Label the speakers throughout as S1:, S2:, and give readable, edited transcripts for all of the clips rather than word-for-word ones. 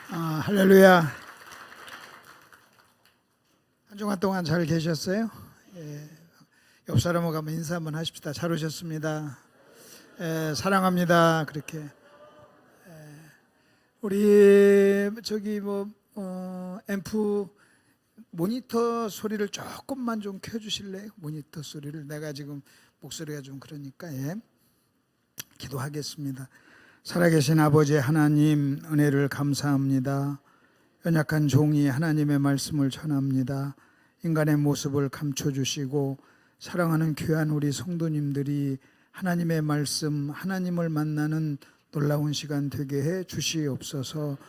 S1: 할렐루야. 한 주간 동안 잘 계셨어요? 예, 옆 사람하고 한번 인사 한번 하십시다. 잘 오셨습니다. 사랑합니다. 그렇게. 우리 저기 앰프 모니터 소리를 조금만 좀 켜주실래요? 모니터 소리를. 내가 지금 목소리가 좀 그러니까. 기도하겠습니다. 살아계신 아버지 하나님, 은혜를 감사합니다. 연약한 종이 하나님의 말씀을 전합니다. 인간의 모습을 감춰주시고 사랑하는 귀한 우리 성도님들이 하나님의 말씀, 하나님을 만나는 놀라운 시간 되게 해 주시옵소서.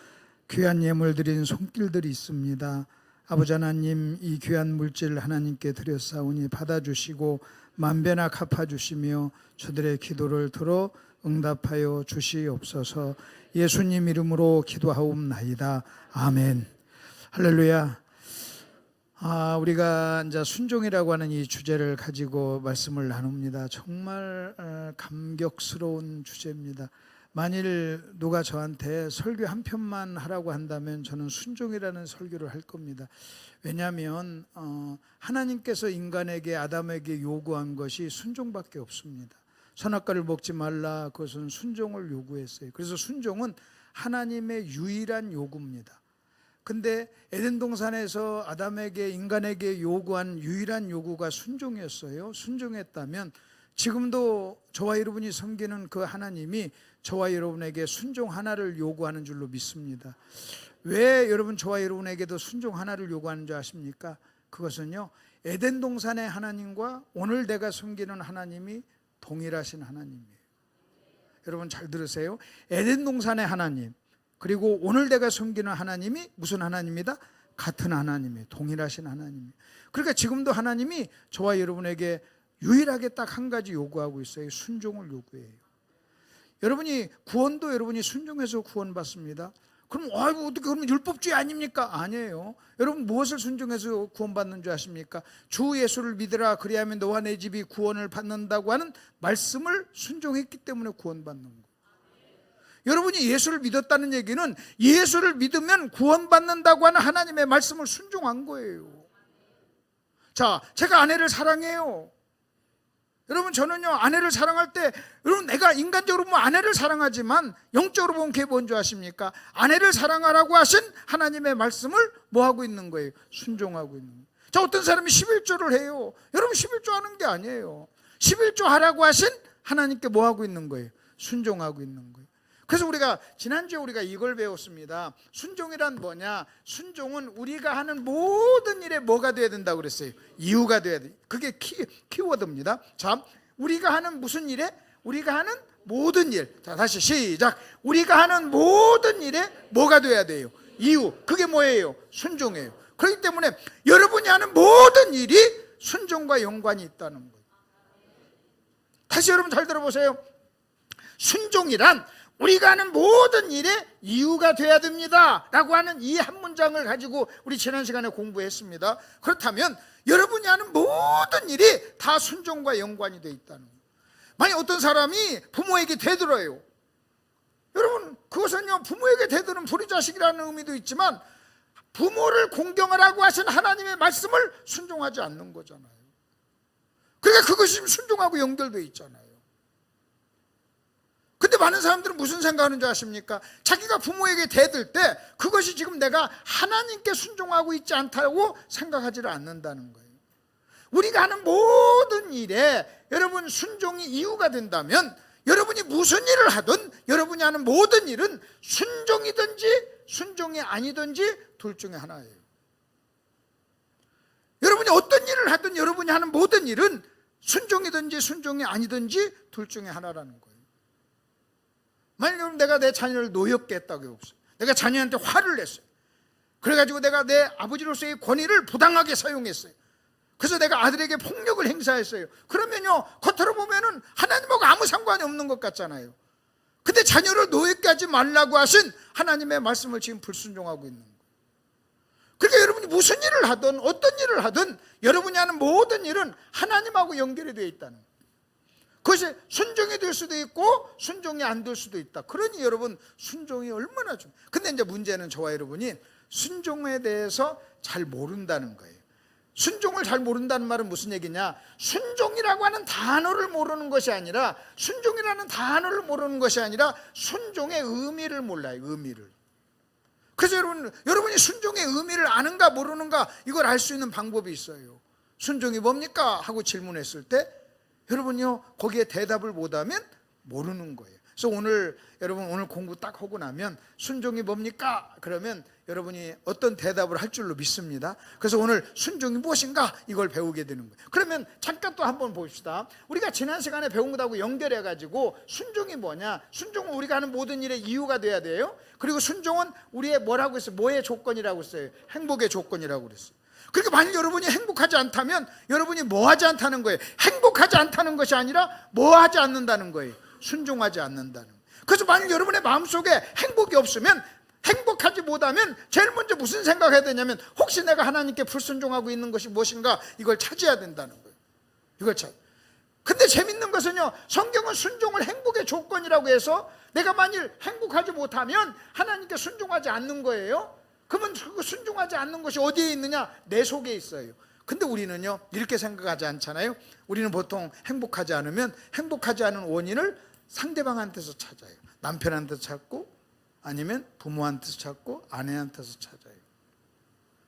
S1: 귀한 예물 드린 손길들이 있습니다. 아버지 하나님, 이 귀한 물질 하나님께 드렸사오니 받아주시고 만배나 갚아주시며 저들의 기도를 들어 응답하여 주시옵소서. 예수님 이름으로 기도하옵나이다. 아멘. 할렐루야. 우리가 이제 순종이라고 하는 이 주제를 가지고 말씀을 나눕니다. 정말 감격스러운 주제입니다. 만일 누가 저한테 설교 한 편만 하라고 한다면 저는 순종이라는 설교를 할 겁니다. 왜냐하면 하나님께서 인간에게, 아담에게 요구한 것이 순종밖에 없습니다. 선악과를 먹지 말라, 그것은 순종을 요구했어요. 그래서 순종은 하나님의 유일한 요구입니다. 근데 에덴 동산에서 아담에게, 인간에게 요구한 유일한 요구가 순종이었어요. 순종했다면 지금도 저와 여러분이 섬기는 그 하나님이 저와 여러분에게 순종 하나를 요구하는 줄로 믿습니다. 왜 여러분 저와 여러분에게도 순종 하나를 요구하는 줄 아십니까? 그것은요, 에덴 동산의 하나님과 오늘 내가 섬기는 하나님이 동일하신 하나님이에요. 여러분 잘 들으세요. 에덴 동산의 하나님, 그리고 오늘 내가 섬기는 하나님이 무슨 하나님이다? 같은 하나님이에요. 동일하신 하나님이에요. 그러니까 지금도 하나님이 저와 여러분에게 유일하게 딱 한 가지 요구하고 있어요. 순종을 요구해요. 여러분이 구원도 여러분이 순종해서 구원받습니다. 그럼 어떻게 그러면 율법주의 아닙니까? 아니에요. 여러분 무엇을 순종해서 구원받는 줄 아십니까? 주 예수를 믿으라, 그리하면 너와 내 집이 구원을 받는다고 하는 말씀을 순종했기 때문에 구원받는 거예요. 여러분이 예수를 믿었다는 얘기는 예수를 믿으면 구원받는다고 하는 하나님의 말씀을 순종한 거예요. 자, 제가 아내를 사랑해요. 여러분 저는요, 아내를 사랑할 때, 여러분 내가 인간적으로 보면 아내를 사랑하지만 영적으로 보면 그게 뭔 줄 아십니까? 아내를 사랑하라고 하신 하나님의 말씀을 뭐 하고 있는 거예요? 순종하고 있는 거예요. 자, 어떤 사람이 11조를 해요. 여러분 11조 하는 게 아니에요. 11조 하라고 하신 하나님께 뭐 하고 있는 거예요? 순종하고 있는 거예요. 그래서 우리가 지난주에 우리가 이걸 배웠습니다. 순종이란 뭐냐? 순종은 우리가 하는 모든 일에 뭐가 돼야 된다고 그랬어요? 이유가 돼야 돼. 그게 키워드입니다. 자, 우리가 하는 무슨 일에? 우리가 하는 모든 일. 자, 다시 시작. 우리가 하는 모든 일에 뭐가 돼야 돼요? 이유. 그게 뭐예요? 순종이에요. 그렇기 때문에 여러분이 하는 모든 일이 순종과 연관이 있다는 거예요. 다시 여러분 잘 들어보세요. 순종이란 우리가 하는 모든 일에 이유가 돼야 됩니다 라고 하는 이 한 문장을 가지고 우리 지난 시간에 공부했습니다. 그렇다면 여러분이 하는 모든 일이 다 순종과 연관이 되어 있다는 거예요. 만약 어떤 사람이 부모에게 대들어요. 여러분 그것은요, 부모에게 대드는 불의자식이라는 의미도 있지만 부모를 공경하라고 하신 하나님의 말씀을 순종하지 않는 거잖아요. 그러니까 그것이 순종하고 연결되어 있잖아요. 근데 많은 사람들은 무슨 생각하는 줄 아십니까? 자기가 부모에게 대들 때 그것이 지금 내가 하나님께 순종하고 있지 않다고 생각하지를 않는다는 거예요. 우리가 하는 모든 일에 여러분 순종이 이유가 된다면 여러분이 무슨 일을 하든 여러분이 하는 모든 일은 순종이든지 순종이 아니든지 둘 중에 하나예요. 여러분이 어떤 일을 하든 여러분이 하는 모든 일은 순종이든지 순종이 아니든지 둘 중에 하나라는 거예요. 만약 여러분 내가 내 자녀를 노엽게 했다고 해봅시다. 내가 자녀한테 화를 냈어요. 그래가지고 내가 내 아버지로서의 권위를 부당하게 사용했어요. 그래서 내가 아들에게 폭력을 행사했어요. 그러면요, 겉으로 보면은 하나님하고 아무 상관이 없는 것 같잖아요. 근데 자녀를 노엽게 하지 말라고 하신 하나님의 말씀을 지금 불순종하고 있는 거예요. 그러니까 여러분이 무슨 일을 하든 어떤 일을 하든 여러분이 하는 모든 일은 하나님하고 연결이 되어 있다는 거예요. 그것이 순종이 될 수도 있고 순종이 안 될 수도 있다. 그러니 여러분 순종이 얼마나 중요해요. 근데 이제 문제는 저와 여러분이 순종에 대해서 잘 모른다는 거예요. 순종을 잘 모른다는 말은 무슨 얘기냐? 순종이라고 하는 단어를 모르는 것이 아니라, 순종이라는 단어를 모르는 것이 아니라 순종의 의미를 몰라요. 의미를. 그래서 여러분이 순종의 의미를 아는가 모르는가, 이걸 알 수 있는 방법이 있어요. 순종이 뭡니까? 하고 질문했을 때 여러분요 거기에 대답을 못하면 모르는 거예요. 그래서 여러분 오늘 공부 딱 하고 나면 순종이 뭡니까? 그러면 여러분이 어떤 대답을 할 줄로 믿습니다. 그래서 오늘 순종이 무엇인가 이걸 배우게 되는 거예요. 그러면 잠깐 또 한번 봅시다. 우리가 지난 시간에 배운 것하고 연결해 가지고 순종이 뭐냐? 순종은 우리가 하는 모든 일의 이유가 돼야 돼요. 그리고 순종은 우리의 뭐라고 했어요? 뭐의 조건이라고 했어요? 행복의 조건이라고 그랬어요. 그러니까 만약 여러분이 행복하지 않다면 여러분이 뭐 하지 않다는 거예요? 행복하지 않다는 것이 아니라 뭐 하지 않는다는 거예요? 순종하지 않는다는 거예요. 그래서 만약 여러분의 마음속에 행복이 없으면, 행복하지 못하면 제일 먼저 무슨 생각해야 되냐면, 혹시 내가 하나님께 불순종하고 있는 것이 무엇인가, 이걸 찾아야 된다는 거예요. 이걸 찾아. 근데 재밌는 것은요, 성경은 순종을 행복의 조건이라고 해서 내가 만일 행복하지 못하면 하나님께 순종하지 않는 거예요. 그러면 그 순종하지 않는 것이 어디에 있느냐? 내 속에 있어요. 근데 우리는요 이렇게 생각하지 않잖아요. 우리는 보통 행복하지 않으면 행복하지 않은 원인을 상대방한테서 찾아요. 남편한테서 찾고, 아니면 부모한테서 찾고, 아내한테서 찾아요.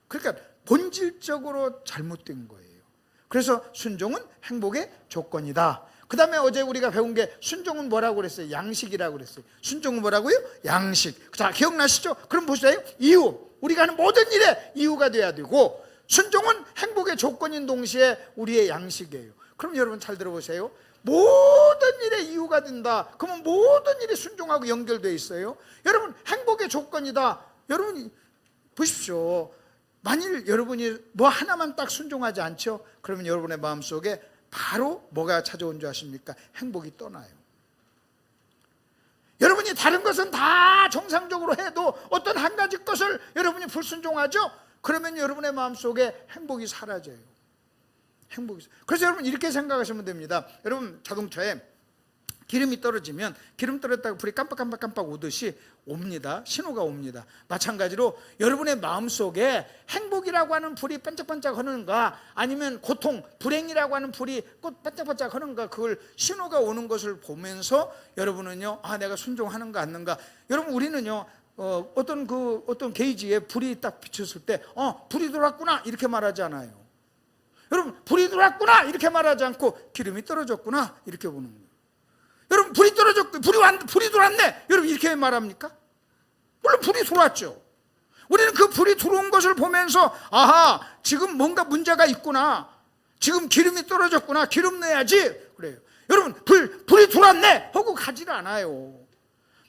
S1: 그러니까 본질적으로 잘못된 거예요. 그래서 순종은 행복의 조건이다. 그 다음에 어제 우리가 배운 게, 순종은 뭐라고 그랬어요? 양식이라고 그랬어요. 순종은 뭐라고요? 양식. 자, 기억나시죠? 그럼 보세요. 이유. 우리가 하는 모든 일에 이유가 돼야 되고, 순종은 행복의 조건인 동시에 우리의 양식이에요. 그럼 여러분 잘 들어보세요. 모든 일에 이유가 된다. 그러면 모든 일이 순종하고 연결되어 있어요. 여러분 행복의 조건이다. 여러분 보십시오. 만일 여러분이 뭐 하나만 딱 순종하지 않죠? 그러면 여러분의 마음속에 바로 뭐가 찾아온 줄 아십니까? 행복이 떠나요. 여러분이 다른 것은 다 정상적으로 해도 어떤 한 가지 것을 여러분이 불순종하죠? 그러면 여러분의 마음속에 행복이 사라져요. 그래서 여러분 이렇게 생각하시면 됩니다. 여러분 자동차에 기름이 떨어지면, 기름 떨어졌다가 불이 깜빡깜빡 오듯이 옵니다. 신호가 옵니다. 마찬가지로 여러분의 마음속에 행복이라고 하는 불이 반짝반짝 하는가, 아니면 고통, 불행이라고 하는 불이 꼭 반짝반짝 하는가, 그걸 신호가 오는 것을 보면서 여러분은요, 아 내가 순종하는가 안는가. 여러분 우리는요 어떤 게이지에 불이 딱 비쳤을 때 불이 들어왔구나 이렇게 말하지 않아요. 여러분 불이 들어왔구나 이렇게 말하지 않고, 기름이 떨어졌구나 이렇게 보는 거예요. 여러분 불이 떨어졌고 불이 들어왔네 여러분 이렇게 말합니까? 물론 불이 들어왔죠. 우리는 그 불이 들어온 것을 보면서, 아하 지금 뭔가 문제가 있구나, 지금 기름이 떨어졌구나, 기름 내야지 그래요. 여러분 불이 들어왔네 하고 가지를 않아요.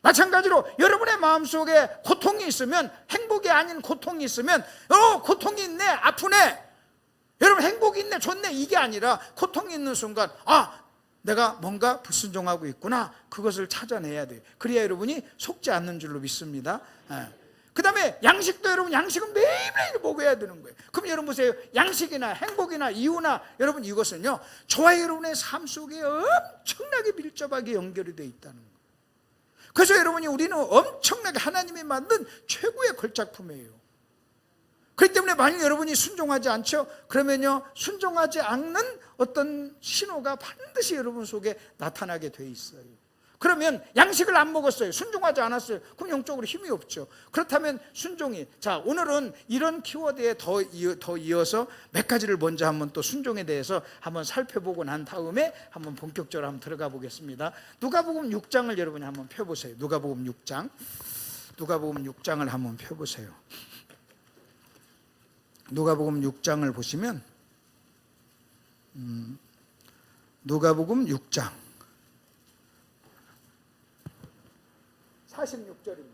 S1: 마찬가지로 여러분의 마음속에 고통이 있으면, 행복이 아닌 고통이 있으면, 고통이 있네, 아프네, 여러분 행복이 있네, 좋네, 이게 아니라 고통이 있는 순간, 내가 뭔가 불순종하고 있구나, 그것을 찾아내야 돼요. 그래야 여러분이 속지 않는 줄로 믿습니다. 그 다음에 양식도, 여러분 양식은 매일매일 먹어야 되는 거예요. 그럼 여러분 보세요. 양식이나 행복이나 이유나, 여러분 이것은요 저와 여러분의 삶 속에 엄청나게 밀접하게 연결이 되어 있다는 거예요. 그래서 여러분이, 우리는 엄청나게 하나님이 만든 최고의 걸작품이에요. 그렇기 때문에 만약 여러분이 순종하지 않죠? 그러면요 순종하지 않는 어떤 신호가 반드시 여러분 속에 나타나게 돼 있어요. 그러면 양식을 안 먹었어요, 순종하지 않았어요, 그럼 영적으로 힘이 없죠. 그렇다면 순종이, 자 오늘은 이런 키워드에 더 이어서 몇 가지를 먼저 한번 또 순종에 대해서 한번 살펴보고 난 다음에 한번 본격적으로 한번 들어가 보겠습니다. 누가복음 6장을 여러분이 한번 펴보세요. 누가복음 6장을 한번 펴보세요. 누가복음 6장을 보시면, 누가복음 6장 46절입니다.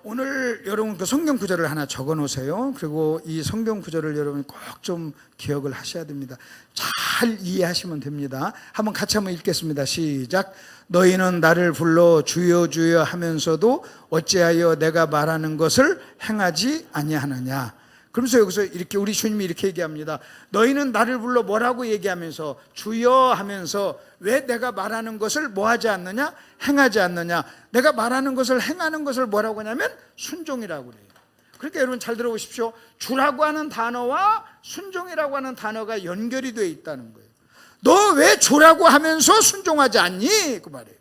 S1: 오늘 여러분 그 성경 구절을 하나 적어 놓으세요. 그리고 이 성경 구절을 여러분이 꼭 좀 기억을 하셔야 됩니다. 잘 이해하시면 됩니다. 한번 같이 한번 읽겠습니다. 시작. 너희는 나를 불러 주여 주여 하면서도 어찌하여 내가 말하는 것을 행하지 아니하느냐. 그러면서 여기서 이렇게 우리 주님이 이렇게 얘기합니다. 너희는 나를 불러 뭐라고 얘기하면서 주여 하면서 왜 내가 말하는 것을 뭐 하지 않느냐? 행하지 않느냐? 내가 말하는 것을 행하는 것을 뭐라고 하냐면 순종이라고 그래요. 그러니까 여러분 잘 들어보십시오. 주라고 하는 단어와 순종이라고 하는 단어가 연결이 되어 있다는 거예요. 너 왜 주라고 하면서 순종하지 않니? 그 말이에요.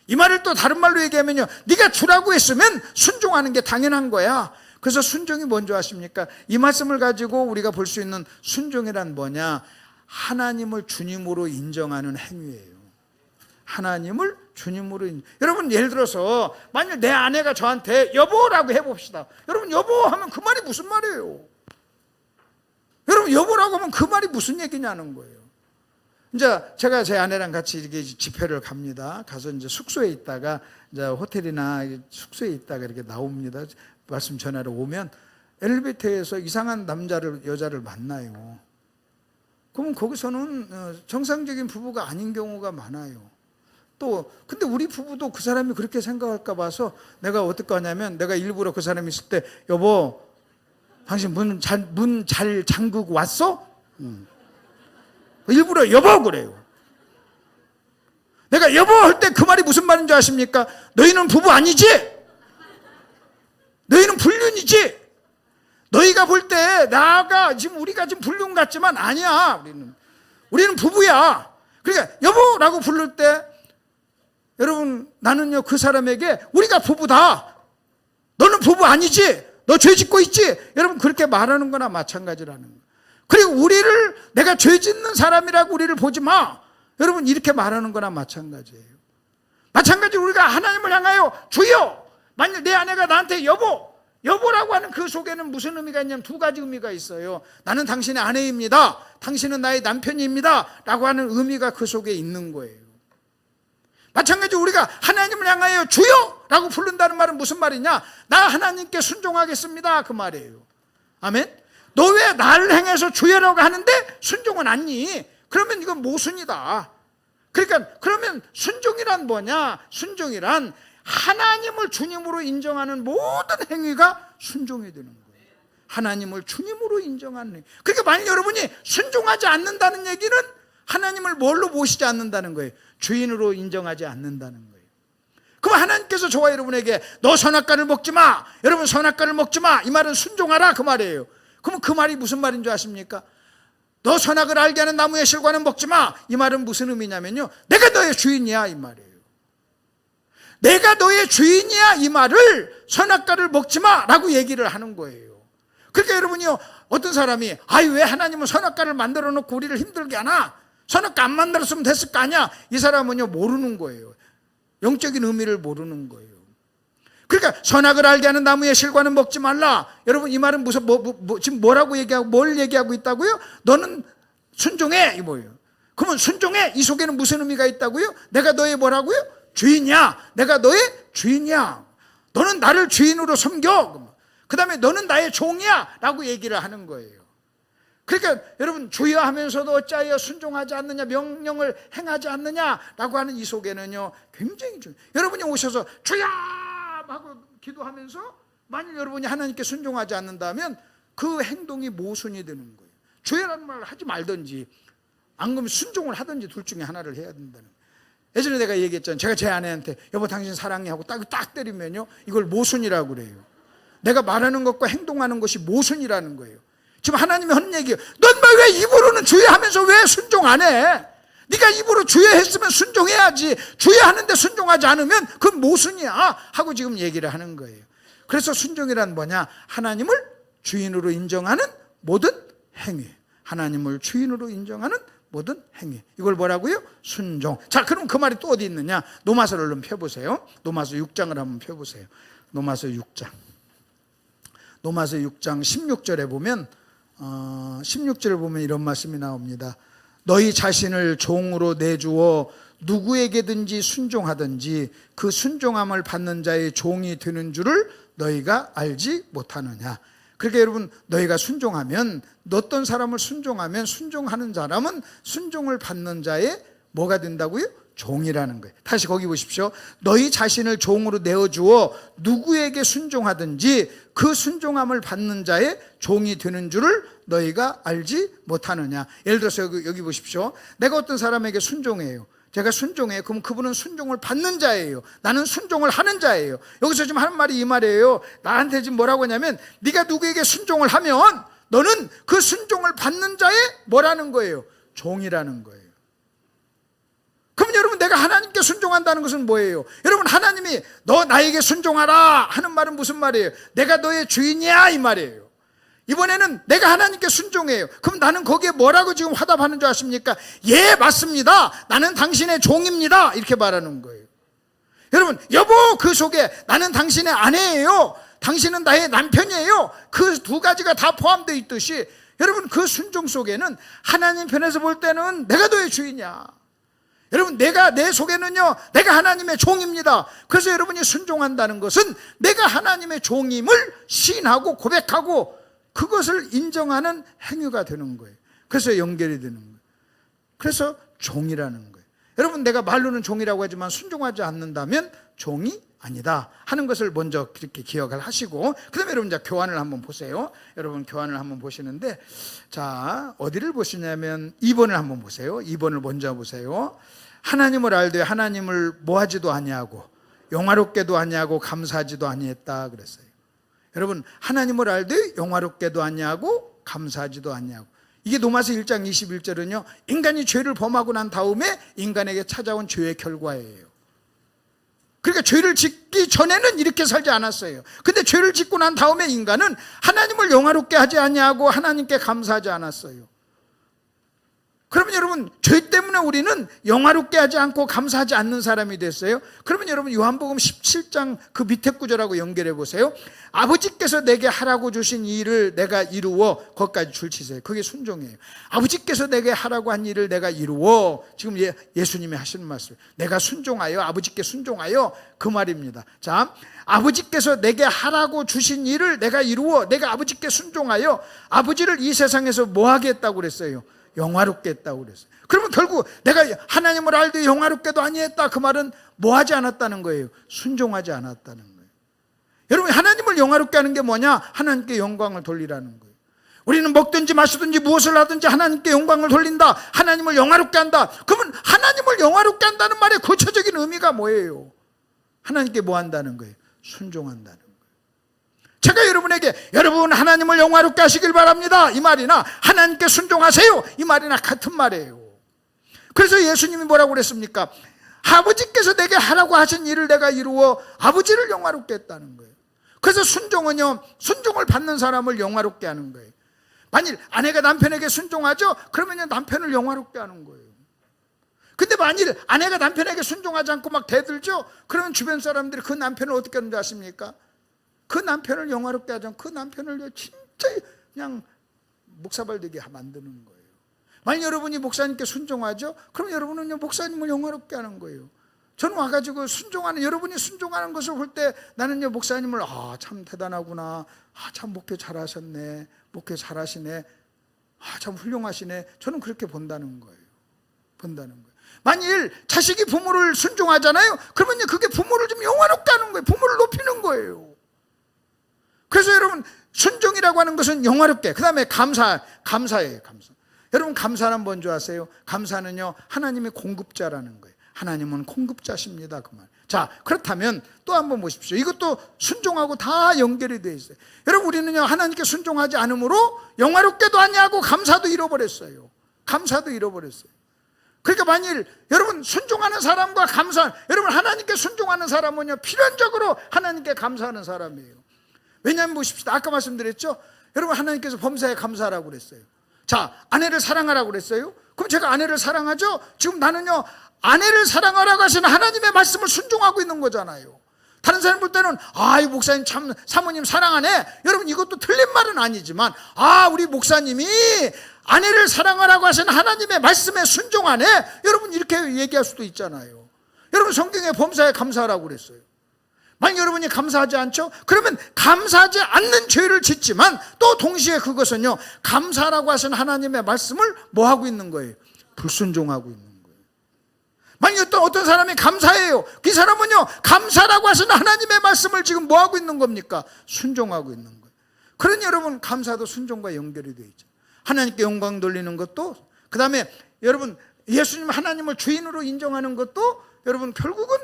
S1: 이 말을 또 다른 말로 얘기하면요, 네가 주라고 했으면 순종하는 게 당연한 거야. 그래서 순종이 뭔지 아십니까? 이 말씀을 가지고 우리가 볼 수 있는 순종이란 뭐냐? 하나님을 주님으로 인정하는 행위예요. 하나님을 주님으로 여러분 예를 들어서 만약 내 아내가 저한테 여보라고 해봅시다. 여러분 여보 하면 그 말이 무슨 말이에요? 여러분 여보라고 하면 그 말이 무슨 얘기냐는 거예요. 이제 제가 제 아내랑 같이 이렇게 집회를 갑니다. 가서 이제 숙소에 있다가 이제 호텔이나 숙소에 있다가 이렇게 나옵니다. 말씀 전하러 오면 엘리베이터에서 이상한 여자를 만나요. 그러면 거기서는 정상적인 부부가 아닌 경우가 많아요. 또 근데 우리 부부도 그 사람이 그렇게 생각할까 봐서 내가 어떻게 하냐면 내가 일부러 그 사람이 있을 때 여보 당신 문 잘 잠그고 왔어? 일부러 여보 그래요. 내가 여보 할 때 그 말이 무슨 말인 줄 아십니까? 너희는 부부 아니지? 너희는 불륜이지? 너희가 볼 때 우리가 지금 불륜 같지만 아니야. 우리는 부부야. 그러니까 여보라고 부를 때 여러분 나는요 그 사람에게 우리가 부부다. 너는 부부 아니지? 너 죄 짓고 있지? 여러분 그렇게 말하는 거나 마찬가지라는 거예요. 그리고 내가 죄 짓는 사람이라고 우리를 보지 마. 여러분 이렇게 말하는 거나 마찬가지예요. 마찬가지로 우리가 하나님을 향하여 주여. 만약 내 아내가 나한테 여보라고 하는 그 속에는 무슨 의미가 있냐면 두 가지 의미가 있어요. 나는 당신의 아내입니다. 당신은 나의 남편입니다. 라고 하는 의미가 그 속에 있는 거예요. 마찬가지로 우리가 하나님을 향하여 주여 라고 부른다는 말은 무슨 말이냐? 나 하나님께 순종하겠습니다 그 말이에요. 아멘. 너 왜 나를 향해서 주여라고 하는데 순종은 않니? 그러면 이건 모순이다. 그러니까 그러면 순종이란 뭐냐? 순종이란 하나님을 주님으로 인정하는 모든 행위가 순종이 되는 거예요. 하나님을 주님으로 인정하는 행위. 그러니까 만약 여러분이 순종하지 않는다는 얘기는 하나님을 뭘로 모시지 않는다는 거예요? 주인으로 인정하지 않는다는 거예요. 그럼 하나님께서 저와 여러분에게 너 선악과를 먹지 마. 여러분 선악과를 먹지 마. 이 말은 순종하라 그 말이에요. 그럼 그 말이 무슨 말인 줄 아십니까? 너 선악을 알게 하는 나무의 실과는 먹지 마. 이 말은 무슨 의미냐면요, 내가 너의 주인이야 이 말이에요. 내가 너의 주인이야 이 말을 선악과를 먹지 마 라고 얘기를 하는 거예요. 그러니까 여러분이요, 어떤 사람이 왜 하나님은 선악과를 만들어 놓고 우리를 힘들게 하나? 선악과 안 만들었으면 됐을 거 아니야? 이 사람은요 모르는 거예요. 영적인 의미를 모르는 거예요. 그러니까 선악을 알게 하는 나무의 실과는 먹지 말라. 여러분 이 말은 무슨 지금 뭐라고 얘기하고 뭘 얘기하고 있다고요? 너는 순종해 이 뭐예요? 그러면 순종해 이 속에는 무슨 의미가 있다고요? 내가 너의 뭐라고요? 주인이야. 내가 너의 주인이야. 너는 나를 주인으로 섬겨. 그 다음에 너는 나의 종이야 라고 얘기를 하는 거예요. 그러니까 여러분 주여 하면서도 어찌하여 순종하지 않느냐, 명령을 행하지 않느냐라고 하는 이 속에는요 굉장히 중요해요. 여러분이 오셔서 주여 하고 기도하면서 만일 여러분이 하나님께 순종하지 않는다면 그 행동이 모순이 되는 거예요. 주여라는 말을 하지 말든지 안 그러면 순종을 하든지 둘 중에 하나를 해야 된다는 거예요. 예전에 내가 얘기했잖아요. 제가 제 아내한테 여보 당신 사랑해 하고 딱 때리면요 이걸 모순이라고 그래요. 내가 말하는 것과 행동하는 것이 모순이라는 거예요. 지금 하나님이 하는 얘기예요. 넌 왜 입으로는 주여 하면서 왜 순종 안 해? 네가 입으로 주여 했으면 순종해야지. 주여 하는데 순종하지 않으면 그건 모순이야 하고 지금 얘기를 하는 거예요. 그래서 순종이란 뭐냐? 하나님을 주인으로 인정하는 모든 행위. 하나님을 주인으로 인정하는 모든 행위. 이걸 뭐라고요? 순종. 자, 그럼 그 말이 또 어디 있느냐? 로마서를 한번 펴보세요. 로마서 6장을 한번 펴보세요. 로마서 6장 16절에 보면 16절에 보면 이런 말씀이 나옵니다. 너희 자신을 종으로 내주어 누구에게든지 순종하든지 그 순종함을 받는 자의 종이 되는 줄을 너희가 알지 못하느냐. 그러니까 여러분 너희가 순종하면, 어떤 사람을 순종하면 순종하는 사람은 순종을 받는 자의 뭐가 된다고요? 종이라는 거예요. 다시 거기 보십시오. 너희 자신을 종으로 내어주어 누구에게 순종하든지 그 순종함을 받는 자의 종이 되는 줄을 너희가 알지 못하느냐. 예를 들어서 여기 보십시오. 내가 어떤 사람에게 순종해요. 제가 순종해요. 그럼 그분은 순종을 받는 자예요. 나는 순종을 하는 자예요. 여기서 지금 하는 말이 이 말이에요. 나한테 지금 뭐라고 하냐면 네가 누구에게 순종을 하면 너는 그 순종을 받는 자의 뭐라는 거예요? 종이라는 거예요. 그럼 여러분, 내가 하나님께 순종한다는 것은 뭐예요? 여러분, 하나님이 너 나에게 순종하라 하는 말은 무슨 말이에요? 내가 너의 주인이야 이 말이에요. 이번에는 내가 하나님께 순종해요. 그럼 나는 거기에 뭐라고 지금 화답하는 줄 아십니까? 예, 맞습니다. 나는 당신의 종입니다. 이렇게 말하는 거예요. 여러분, 여보, 그 속에 나는 당신의 아내예요. 당신은 나의 남편이에요. 그 두 가지가 다 포함되어 있듯이 여러분, 그 순종 속에는 하나님 편에서 볼 때는 내가 너의 주인이야. 여러분, 내 속에는요, 내가 하나님의 종입니다. 그래서 여러분이 순종한다는 것은 내가 하나님의 종임을 시인하고 고백하고 그것을 인정하는 행위가 되는 거예요. 그래서 연결이 되는 거예요. 그래서 종이라는 거예요. 여러분, 내가 말로는 종이라고 하지만 순종하지 않는다면 종이 아니다 하는 것을 먼저 그렇게 기억을 하시고, 그 다음에 여러분 이제 교환을 한번 보세요. 여러분 교환을 한번 보시는데, 자, 어디를 보시냐면 2번을 한번 보세요. 2번을 먼저 보세요. 하나님을 알되 하나님을 뭐하지도 아니하고 영화롭게도 아니하고 감사하지도 아니했다 그랬어요. 여러분, 하나님을 알되 영화롭게도 아니하고 감사하지도 아니하고, 이게 로마서 1장 21절은요 인간이 죄를 범하고 난 다음에 인간에게 찾아온 죄의 결과예요. 그러니까 죄를 짓기 전에는 이렇게 살지 않았어요. 근데 죄를 짓고 난 다음에 인간은 하나님을 영화롭게 하지 아니하고 하나님께 감사하지 않았어요. 그러면 여러분, 죄 때문에 우리는 영화롭게 하지 않고 감사하지 않는 사람이 됐어요. 그러면 여러분, 요한복음 17장 그 밑에 구절하고 연결해 보세요. 아버지께서 내게 하라고 주신 이 일을 내가 이루어, 거기까지 줄 치세요. 그게 순종이에요. 아버지께서 내게 하라고 한 일을 내가 이루어, 지금 예수님이 하시는 말씀, 내가 순종하여, 아버지께 순종하여, 그 말입니다. 자, 아버지께서 내게 하라고 주신 일을 내가 이루어, 내가 아버지께 순종하여 아버지를 이 세상에서 뭐 하게 했다고 그랬어요? 영화롭게 했다고 그랬어요. 그러면 결국 내가 하나님을 알되 영화롭게도 아니했다, 그 말은 뭐 하지 않았다는 거예요? 순종하지 않았다는 거예요. 여러분, 하나님을 영화롭게 하는 게 뭐냐? 하나님께 영광을 돌리라는 거예요. 우리는 먹든지 마시든지 무엇을 하든지 하나님께 영광을 돌린다, 하나님을 영화롭게 한다. 그러면 하나님을 영화롭게 한다는 말의 구체적인 의미가 뭐예요? 하나님께 뭐 한다는 거예요? 순종한다는 거예요. 제가 여러분에게 여러분 하나님을 영화롭게 하시길 바랍니다 이 말이나 하나님께 순종하세요 이 말이나 같은 말이에요. 그래서 예수님이 뭐라고 그랬습니까? 아버지께서 내게 하라고 하신 일을 내가 이루어 아버지를 영화롭게 했다는 거예요. 그래서 순종은요, 순종을 받는 사람을 영화롭게 하는 거예요. 만일 아내가 남편에게 순종하죠? 그러면 남편을 영화롭게 하는 거예요. 근데 만일 아내가 남편에게 순종하지 않고 막 대들죠? 그러면 주변 사람들이 그 남편을 어떻게 하는지 아십니까? 그 남편을 영화롭게 하지 않고 그 남편을 진짜 그냥 목사발 되게 만드는 거예요. 만약 여러분이 목사님께 순종하죠? 그럼 여러분은 목사님을 영화롭게 하는 거예요. 저는 와가지고 순종하는, 여러분이 순종하는 것을 볼 때 나는 목사님을 참 대단하구나, 참 목회 잘하셨네, 목회 잘하시네, 참 훌륭하시네, 저는 그렇게 본다는 거예요. 만일 자식이 부모를 순종하잖아요. 그러면 그게 부모를 좀 영화롭게 하는 거예요. 부모를 높이는 거예요. 그래서 여러분, 순종이라고 하는 것은 영화롭게, 그 다음에 감사예요. 감사. 여러분, 감사는 뭔지 아세요? 감사는요, 하나님의 공급자라는 거예요. 하나님은 공급자십니다, 그 말. 자, 그렇다면 또 한번 보십시오. 이것도 순종하고 다 연결이 되어 있어요. 여러분, 우리는요 하나님께 순종하지 않으므로 영화롭게도 아니하고 감사도 잃어버렸어요. 그러니까 만일 여러분 순종하는 사람과 감사, 여러분 하나님께 순종하는 사람은요 필연적으로 하나님께 감사하는 사람이에요. 왜냐하면 보십시다. 아까 말씀드렸죠? 여러분, 하나님께서 범사에 감사하라고 그랬어요. 자, 아내를 사랑하라고 그랬어요. 그럼 제가 아내를 사랑하죠? 지금 나는요 아내를 사랑하라고 하시는 하나님의 말씀을 순종하고 있는 거잖아요. 다른 사람 볼 때는 이 목사님 참 사모님 사랑하네, 여러분 이것도 틀린 말은 아니지만 우리 목사님이 아내를 사랑하라고 하시는 하나님의 말씀에 순종하네, 여러분 이렇게 얘기할 수도 있잖아요. 여러분, 성경에 범사에 감사하라고 그랬어요. 만약 여러분이 감사하지 않죠? 그러면 감사하지 않는 죄를 짓지만 또 동시에 그것은요 감사라고 하신 하나님의 말씀을 뭐 하고 있는 거예요? 불순종하고 있는 거예요. 만약 어떤 사람이 감사해요. 그 사람은요, 감사라고 하시는 하나님의 말씀을 지금 뭐 하고 있는 겁니까? 순종하고 있는 거예요. 그러니 여러분, 감사도 순종과 연결이 되어 있죠. 하나님께 영광 돌리는 것도, 그 다음에 여러분 예수님 하나님을 주인으로 인정하는 것도 여러분 결국은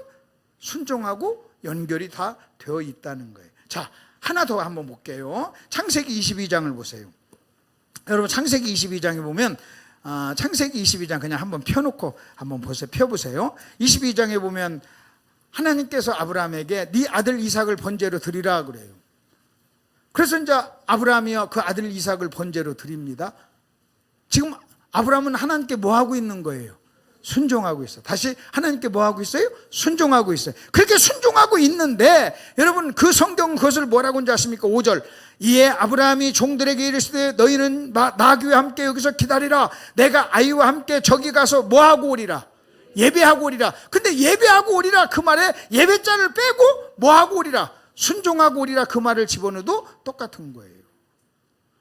S1: 순종하고 연결이 다 되어 있다는 거예요. 자, 하나 더 한번 볼게요. 창세기 22장을 보세요. 여러분 창세기 22장에 보면 창세기 22장 그냥 한번 펴놓고 한번 보세요. 펴보세요. 22장에 보면 하나님께서 아브라함에게 네 아들 이삭을 번제로 드리라 그래요. 그래서 이제 아브라함이요 그 아들 이삭을 번제로 드립니다. 지금 아브라함은 하나님께 뭐 하고 있는 거예요? 순종하고 있어요. 다시 하나님께 뭐 하고 있어요? 순종하고 있어요. 그렇게 순종하고 있는데 여러분 그 성경 그것을 뭐라고 하는지 아십니까? 5절 이에 아브라함이 종들에게 이르시되 너희는 나귀와 함께 여기서 기다리라. 내가 아이와 함께 저기 가서 뭐 하고 오리라? 예배하고 오리라. 근데 예배하고 오리라 그 말에 예배자를 빼고 뭐 하고 오리라? 순종하고 오리라 그 말을 집어넣어도 똑같은 거예요.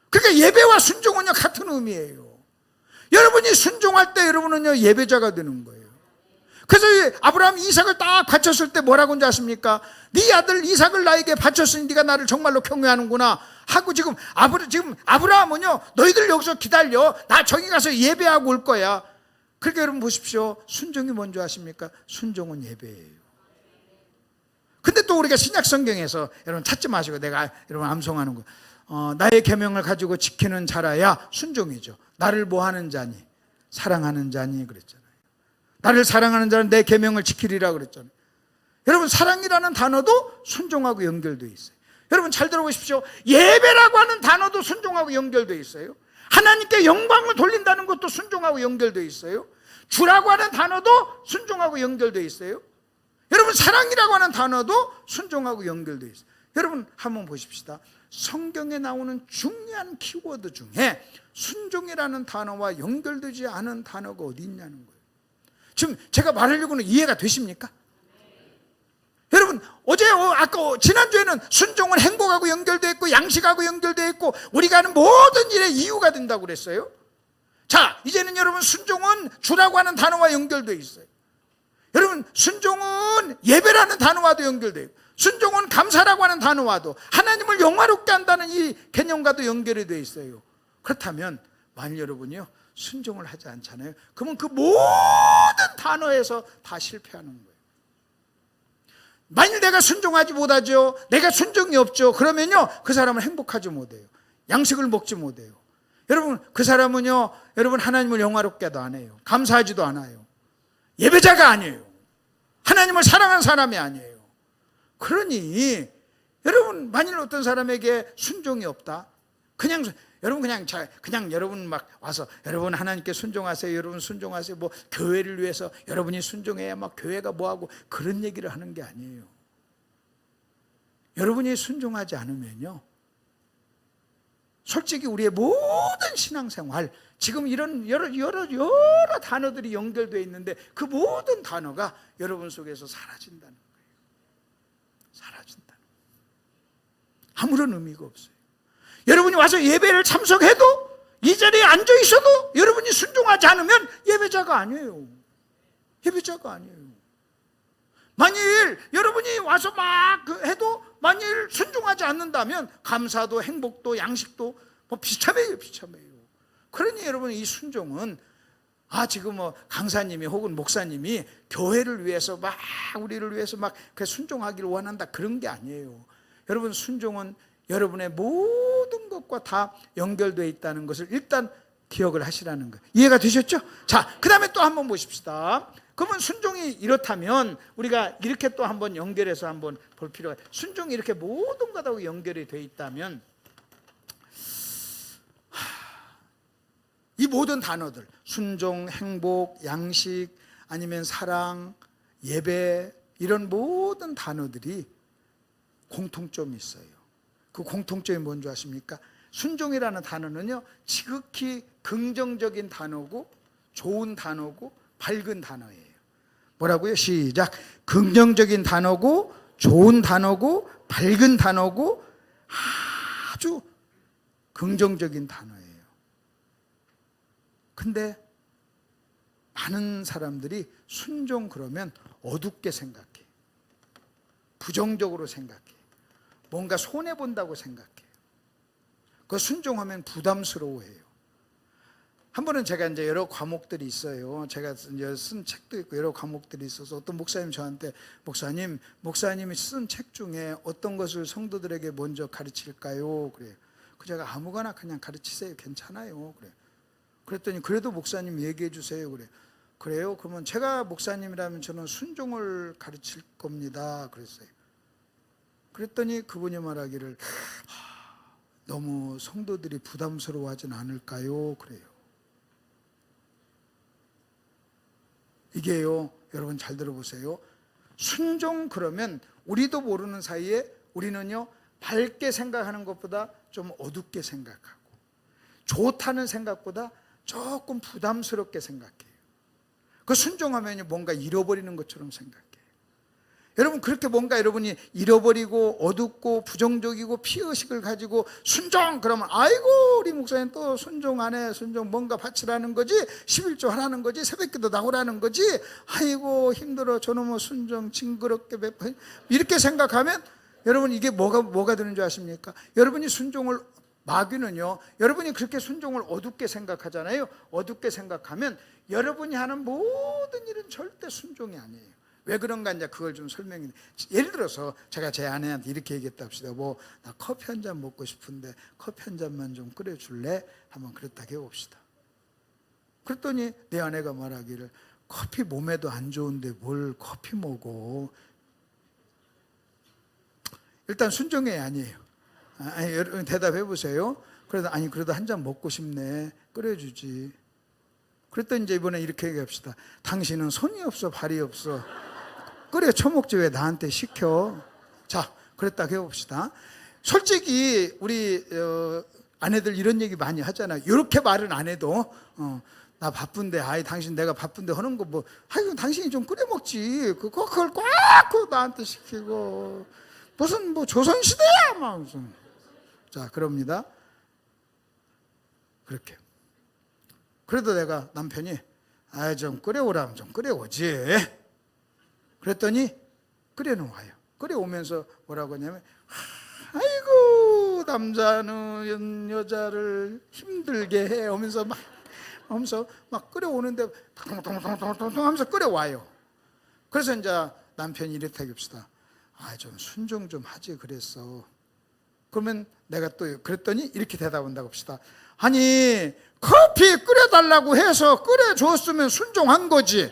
S1: 그러니까 예배와 순종은요 같은 의미예요. 여러분이 순종할 때 여러분은요 예배자가 되는 거예요. 그래서 아브라함이 이삭을 딱 바쳤을 때 뭐라고 하는지 아십니까? 네 아들 이삭을 나에게 바쳤으니 네가 나를 정말로 경외하는구나 하고 지금 아브라함은요 너희들 여기서 기다려 나 저기 가서 예배하고 올 거야. 그러니까 여러분 보십시오. 순종이 뭔지 아십니까? 순종은 예배예요. 근데 또 우리가 신약 성경에서 여러분 찾지 마시고 내가 여러분 암송하는 거 나의 계명을 가지고 지키는 자라야 순종이죠. 나를 뭐 하는 자니? 사랑하는 자니 그랬잖아요. 나를 사랑하는 자는 내 계명을 지키리라 그랬잖아요. 여러분 사랑이라는 단어도 순종하고 연결되어 있어요. 여러분 잘 들어보십시오. 예배라고 하는 단어도 순종하고 연결되어 있어요. 하나님께 영광을 돌린다는 것도 순종하고 연결되어 있어요. 주라고 하는 단어도 순종하고 연결되어 있어요. 여러분 사랑이라고 하는 단어도 순종하고 연결되어 있어요. 여러분 한번 보십시다. 성경에 나오는 중요한 키워드 중에 순종이라는 단어와 연결되지 않은 단어가 어디 있냐는 거예요. 지금 제가 말하려고는 이해가 되십니까? 여러분 아까 지난주에는 순종은 행복하고 연결되어 있고 양식하고 연결되어 있고 우리가 하는 모든 일의 이유가 된다고 그랬어요. 자 이제는 여러분 순종은 주라고 하는 단어와 연결되어 있어요. 여러분 순종은 예배라는 단어와도 연결되어 있고 순종은 감사라고 하는 단어와도 하나님을 영화롭게 한다는 이 개념과도 연결이 되어 있어요. 그렇다면 만일 여러분이요 순종을 하지 않잖아요. 그러면 그 모든 단어에서 다 실패하는 거예요. 만일 내가 순종하지 못하죠. 내가 순종이 없죠. 그러면요 그 사람은 행복하지 못해요. 양식을 먹지 못해요. 여러분 그 사람은요 여러분 하나님을 영화롭게도 안 해요. 감사하지도 않아요. 예배자가 아니에요. 하나님을 사랑하는 사람이 아니에요. 그러니 여러분 만일 어떤 사람에게 순종이 없다. 여러분 여러분 막 와서 여러분 하나님께 순종하세요. 여러분 순종하세요. 뭐 교회를 위해서 여러분이 순종해야 막 교회가 뭐하고 그런 얘기를 하는 게 아니에요. 여러분이 순종하지 않으면요 솔직히 우리의 모든 신앙생활 지금 이런 여러 단어들이 연결되어 있는데 그 모든 단어가 여러분 속에서 사라진다는 거예요. 사라진다는 거예요. 아무런 의미가 없어요. 여러분이 와서 예배를 참석해도 이 자리에 앉아 있어도 여러분이 순종하지 않으면 예배자가 아니에요. 예배자가 아니에요. 만일 여러분이 와서 막 해도 만일 순종하지 않는다면 감사도 행복도 양식도 뭐 비참해요. 그러니 여러분 이 순종은 지금 강사님이 혹은 목사님이 교회를 위해서 막 우리를 위해서 막 순종하기를 원한다 그런 게 아니에요. 여러분 순종은 여러분의 모든 것과 다 연결되어 있다는 것을 일단 기억을 하시라는 거예요. 이해가 되셨죠? 자, 그 다음에 또 한번 보십시다. 그러면 순종이 이렇다면 우리가 이렇게 또 한번 연결해서 한번 볼 필요가 있어요. 순종이 이렇게 모든 것하고 연결이 되어 있다면 이 모든 단어들 순종, 행복, 양식 아니면 사랑, 예배 이런 모든 단어들이 공통점이 있어요. 그 공통점이 뭔지 아십니까? 순종이라는 단어는요 지극히 긍정적인 단어고 좋은 단어고 밝은 단어예요. 뭐라고요? 시작. 긍정적인 단어고 좋은 단어고 밝은 단어고 아주 긍정적인 단어예요. 근데 많은 사람들이 순종 그러면 어둡게 생각해. 부정적으로 생각해. 뭔가 손해본다고 생각해요. 그 순종하면 부담스러워해요. 한 번은 제가 이제 여러 과목들이 있어요. 제가 이제 쓴 책도 있고 여러 과목들이 있어서 어떤 목사님 저한테 목사님이 쓴 책 중에 어떤 것을 성도들에게 먼저 가르칠까요? 그래요. 그 제가 아무거나 그냥 가르치세요. 괜찮아요. 그래요. 그랬더니 그래도 목사님 얘기해 주세요. 그래요. 그래요? 그러면 제가 목사님이라면 저는 순종을 가르칠 겁니다. 그랬어요. 그랬더니 그분이 말하기를 너무 성도들이 부담스러워하진 않을까요? 그래요. 이게요, 여러분 잘 들어보세요. 순종 그러면 우리도 모르는 사이에 우리는요, 밝게 생각하는 것보다 좀 어둡게 생각하고 좋다는 생각보다 조금 부담스럽게 생각해요. 그 순종하면 뭔가 잃어버리는 것처럼 생각해요. 여러분 그렇게 뭔가 여러분이 잃어버리고 어둡고 부정적이고 피의식을 가지고 순종 그러면 아이고 우리 목사님 또 순종 안 해. 순종 뭔가 바치라는 거지, 11조 하라는 거지, 새벽기도 나오라는 거지, 아이고 힘들어 저놈의 순종 징그럽게 이렇게 생각하면 여러분 이게 뭐가 되는 줄 아십니까? 여러분이 순종을 마귀는요, 여러분이 그렇게 순종을 어둡게 생각하잖아요. 어둡게 생각하면 여러분이 하는 모든 일은 절대 순종이 아니에요. 왜 그런가 이제 그걸 좀 설명해. 예를 들어서 제가 제 아내한테 이렇게 얘기했다 합시다. 나 커피 한 잔 먹고 싶은데 커피 한 잔만 좀 끓여줄래? 한번 그랬다 해봅시다. 그랬더니 내 아내가 말하기를 커피 몸에도 안 좋은데 뭘 커피 먹어. 일단 순종이 아니에요. 아니, 여러분 대답해 보세요. 그래도 한 잔 먹고 싶네. 끓여주지. 그랬더니 이제 이번에 이렇게 얘기합시다. 당신은 손이 없어 발이 없어. 끓여 처먹지 왜 나한테 시켜. 자, 그랬다 해봅시다. 솔직히 우리 아내들 이런 얘기 많이 하잖아요. 이렇게 말은 안 해도 나 바쁜데 당신 내가 바쁜데 하는 거 당신이 좀 끓여 먹지. 그걸 꽉 나한테 시키고 무슨 조선시대야 막 무슨. 자, 그럽니다. 그렇게. 그래도 내가 남편이 좀 끓여오라면 좀 끓여오지. 그랬더니 끓여놓아요. 끓여오면서 뭐라고 하냐면 아이고 남자는 여자를 힘들게 해 하면서 막 끓여오는데 통통통통통 하면서 끓여와요. 그래서 이제 남편이 이렇게 합시다. 좀 순종 좀 하지 그랬어. 그러면 내가 또 그랬더니 이렇게 대답한다고 합시다. 아니 커피 끓여달라고 해서 끓여줬으면 순종한 거지.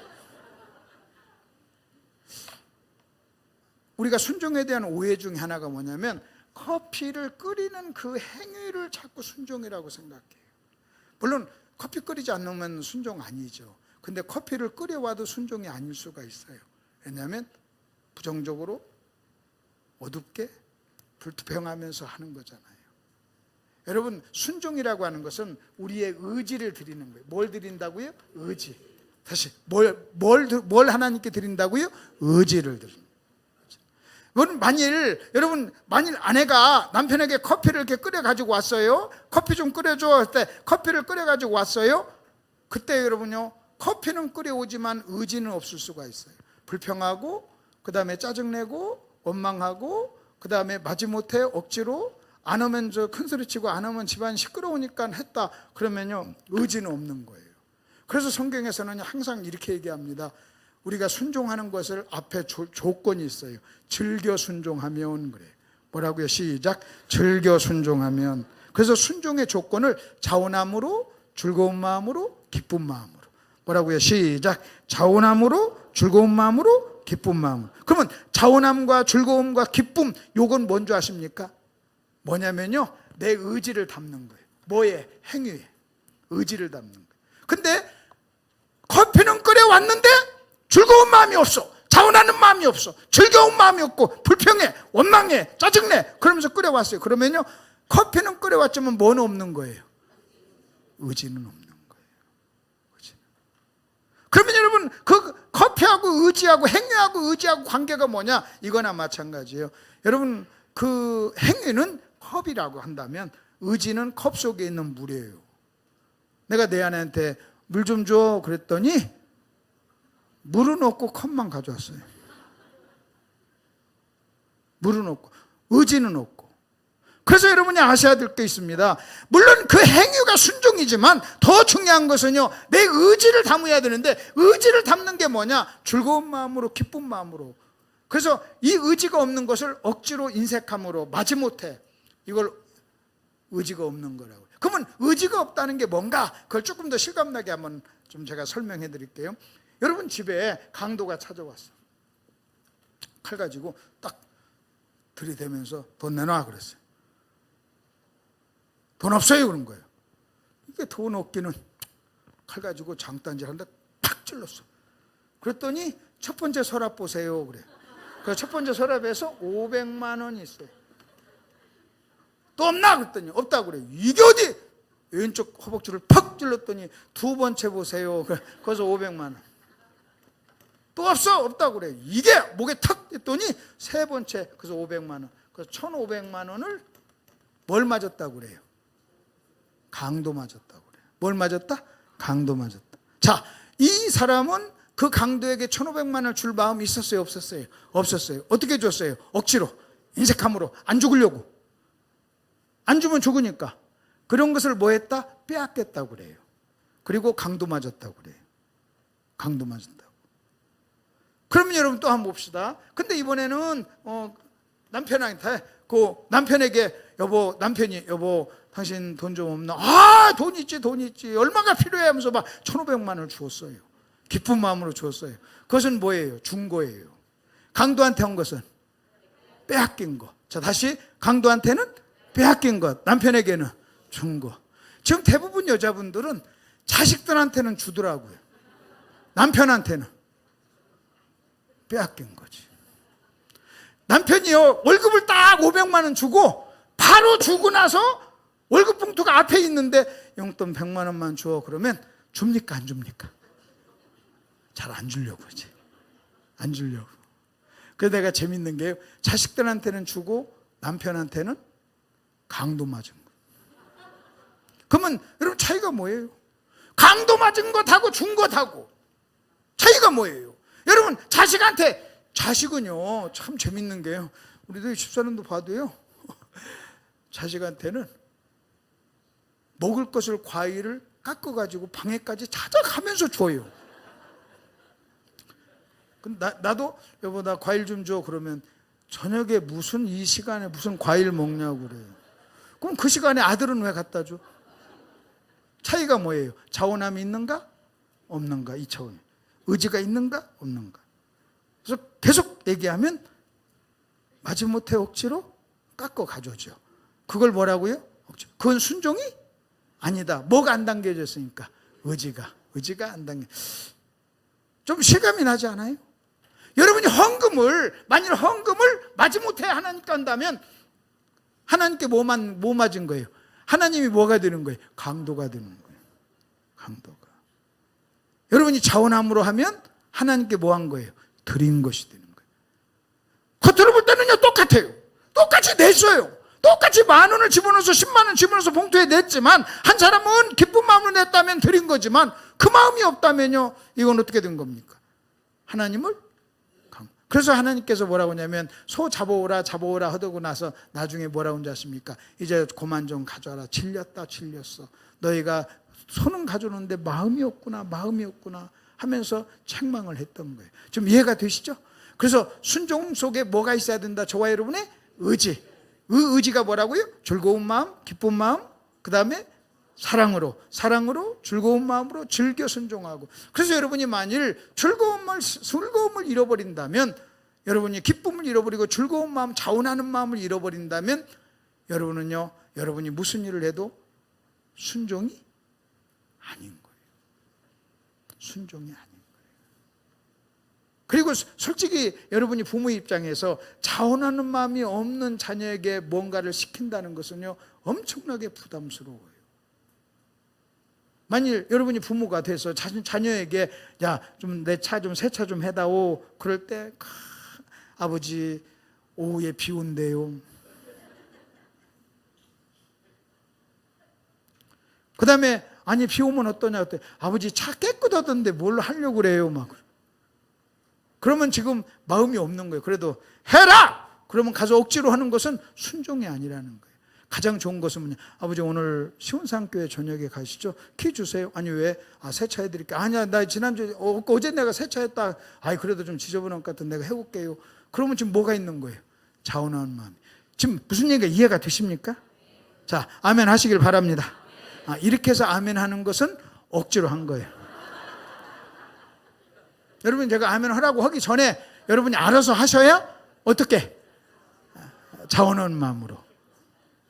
S1: 우리가 순종에 대한 오해 중에 하나가 뭐냐면 커피를 끓이는 그 행위를 자꾸 순종이라고 생각해요. 물론 커피 끓이지 않으면 순종 아니죠. 근데 커피를 끓여와도 순종이 아닐 수가 있어요. 왜냐하면 부정적으로 어둡게 불투명하면서 하는 거잖아요. 여러분 순종이라고 하는 것은 우리의 의지를 드리는 거예요. 뭘 드린다고요? 의지. 다시 뭘 하나님께 드린다고요? 의지를 드리는 거예요. 만일 아내가 남편에게 커피를 이렇게 끓여 가지고 왔어요. 커피 좀 끓여줘 할 때 커피를 끓여 가지고 왔어요. 그때 여러분요, 커피는 끓여오지만 의지는 없을 수가 있어요. 불평하고 그 다음에 짜증내고 원망하고 그 다음에 마지못해 억지로 안 하면 큰 소리치고 안 하면 집안 시끄러우니까 했다. 그러면요 의지는 없는 거예요. 그래서 성경에서는 항상 이렇게 얘기합니다. 우리가 순종하는 것을 앞에 조건이 있어요. 즐겨 순종하면 그래. 뭐라고요? 시작. 즐겨 순종하면. 그래서 순종의 조건을 자원함으로, 즐거운 마음으로, 기쁜 마음으로. 뭐라고요? 시작. 자원함으로, 즐거운 마음으로, 기쁜 마음으로. 그러면 자원함과 즐거움과 기쁨, 요건 뭔지 아십니까? 뭐냐면요, 내 의지를 담는 거예요. 뭐에? 행위에 의지를 담는 거예요. 근데 커피는 끓여왔는데 즐거운 마음이 없어. 자원하는 마음이 없어. 즐거운 마음이 없고 불평해, 원망해, 짜증내. 그러면서 끓여왔어요. 그러면요, 커피는 끓여왔지만 뭐는 없는 거예요? 의지는 없는 거예요. 의지는. 그러면 여러분 그 커피하고 의지하고 행위하고 의지하고 관계가 뭐냐? 이거나 마찬가지예요. 여러분 그 행위는 컵이라고 한다면 의지는 컵 속에 있는 물이에요. 내가 내 아내한테 물 좀 줘 그랬더니 물은 없고 컵만 가져왔어요. 물은 없고 의지는 없고. 그래서 여러분이 아셔야 될 게 있습니다. 물론 그 행위가 순종이지만 더 중요한 것은요, 내 의지를 담아야 되는데, 의지를 담는 게 뭐냐? 즐거운 마음으로, 기쁜 마음으로. 그래서 이 의지가 없는 것을 억지로 인색함으로 마지못해, 이걸 의지가 없는 거라고요. 그러면 의지가 없다는 게 뭔가, 그걸 조금 더 실감나게 한번 좀 제가 설명해 드릴게요. 여러분 집에 강도가 찾아왔어. 칼 가지고 딱 들이대면서 돈 내놔 그랬어요. 돈 없어요 그런 거예요. 이게 돈 없기는, 칼 가지고 장단질한데 탁 찔렀어. 그랬더니 첫 번째 서랍 보세요 그래. 그 첫 번째 서랍에서 500만 원이 있어요. 또 없나 그랬더니 없다고 그래. 이게 어디? 왼쪽 허벅지를 팍 찔렀더니 두 번째 보세요. 거기서 500만 원. 또 없어? 없다고 그래. 이게 목에 탁 했더니 세 번째, 그래서 500만 원. 그래서 1,500만 원을 뭘 맞았다고 그래요? 강도 맞았다고 그래요. 뭘 맞았다? 강도 맞았다. 자, 이 사람은 그 강도에게 1,500만 원을 줄 마음이 있었어요? 없었어요? 없었어요. 어떻게 줬어요? 억지로, 인색함으로, 안 죽으려고. 안 주면 죽으니까. 그런 것을 뭐 했다? 빼앗겼다고 그래요. 그리고 강도 맞았다고 그래요. 강도 맞았다고. 그러면 여러분 또 한번 봅시다. 근데 이번에는 남편한테, 그 남편에게 남편이 여보 당신 돈 좀 없나? 아, 돈 있지 돈 있지. 얼마가 필요해 하면서 막 1,500만 원을 주었어요. 기쁜 마음으로 주었어요. 그것은 뭐예요? 준 거예요. 강도한테 한 것은 빼앗긴 거. 자, 다시 강도한테는 빼앗긴 것, 남편에게는 준 거. 지금 대부분 여자분들은 자식들한테는 주더라고요. 남편한테는 빼앗긴 거지. 남편이요, 월급을 딱 500만 원 주고 바로 주고 나서 월급 봉투가 앞에 있는데 용돈 100만 원만 줘 그러면 줍니까 안 줍니까? 잘 안 주려고 하지. 안 주려고. 그래서 내가 재밌는 게요, 자식들한테는 주고 남편한테는 강도 맞은 거. 그러면 여러분 차이가 뭐예요? 강도 맞은 것하고 준 것하고 차이가 뭐예요? 여러분 자식은요 참 재밌는 게요, 우리도 집사람도 봐도요, 자식한테는 먹을 것을, 과일을 깎아가지고 방에까지 찾아가면서 줘요. 나도 여보 나 과일 좀 줘 그러면 저녁에 무슨 이 시간에 무슨 과일 먹냐고 그래요. 그럼 그 시간에 아들은 왜 갖다 줘? 차이가 뭐예요? 자원함이 있는가? 없는가? 이 차원이에요. 의지가 있는가? 없는가? 그래서 계속 얘기하면 마지못해 억지로 깎아 가져오죠. 그걸 뭐라고요? 억지로. 그건 순종이 아니다. 뭐가 안 당겨졌으니까? 의지가 안 당겨. 좀 실감이 나지 않아요? 여러분이 만일 헌금을 마지못해 하나님께 한다면 하나님께 뭐 맞은 거예요? 하나님이 뭐가 되는 거예요? 강도가 되는 거예요. 강도가. 여러분이 자원함으로 하면 하나님께 뭐 한 거예요? 드린 것이 되는 거예요. 겉으로 볼 때는요 똑같아요. 똑같이 냈어요. 똑같이 10,000원을 집어넣어서 10만 원 집어넣어서 봉투에 냈지만, 한 사람은 기쁜 마음으로 냈다면 드린 거지만 그 마음이 없다면요, 이건 어떻게 된 겁니까? 하나님을 그래서 하나님께서 뭐라고 하냐면, 소 잡아오라 하더고 나서 나중에 뭐라고 하는지 아십니까? 이제 그만 좀 가져와라. 질렸어. 너희가 소는 가져오는데 마음이 없구나 하면서 책망을 했던 거예요. 좀 이해가 되시죠? 그래서 순종 속에 뭐가 있어야 된다? 저와 여러분의 의지. 의지가 뭐라고요? 즐거운 마음, 기쁜 마음, 그 다음에 사랑으로 즐거운 마음으로 즐겨 순종하고. 그래서 여러분이 만일 즐거움을 잃어버린다면, 여러분이 기쁨을 잃어버리고 즐거운 마음, 자원하는 마음을 잃어버린다면, 여러분은요, 여러분이 무슨 일을 해도 순종이 아닌 거예요. 순종이 아닌 거예요. 그리고 솔직히 여러분이 부모 입장에서 자원하는 마음이 없는 자녀에게 뭔가를 시킨다는 것은요, 엄청나게 부담스러워요. 만일 여러분이 부모가 돼서 자녀에게 야, 좀 내 차 좀 세차 좀 해다오. 그럴 때 아버지 오후에 비 온대요. 그 다음에 아니 비 오면 어떠냐 그때 아버지 차 깨끗하던데 뭘 하려고 그래요 막. 그러면 지금 마음이 없는 거예요. 그래도 해라! 그러면 가서 억지로 하는 것은 순종이 아니라는 거예요. 가장 좋은 것은 뭐냐? 아버지 오늘 시온산교회 저녁에 가시죠? 키 주세요. 아니 왜? 세차해 드릴게요. 아니야 나 지난주에 어제 내가 세차했다. 아이 그래도 좀 지저분한 것 같은 내가 해볼게요. 그러면 지금 뭐가 있는 거예요? 자원하는 마음이. 지금 무슨 얘기가 이해가 되십니까? 자 아멘 하시길 바랍니다. 이렇게 해서 아멘 하는 것은 억지로 한 거예요. 여러분 제가 아멘 하라고 하기 전에 여러분이 알아서 하셔야 어떻게? 자원하는 마음으로.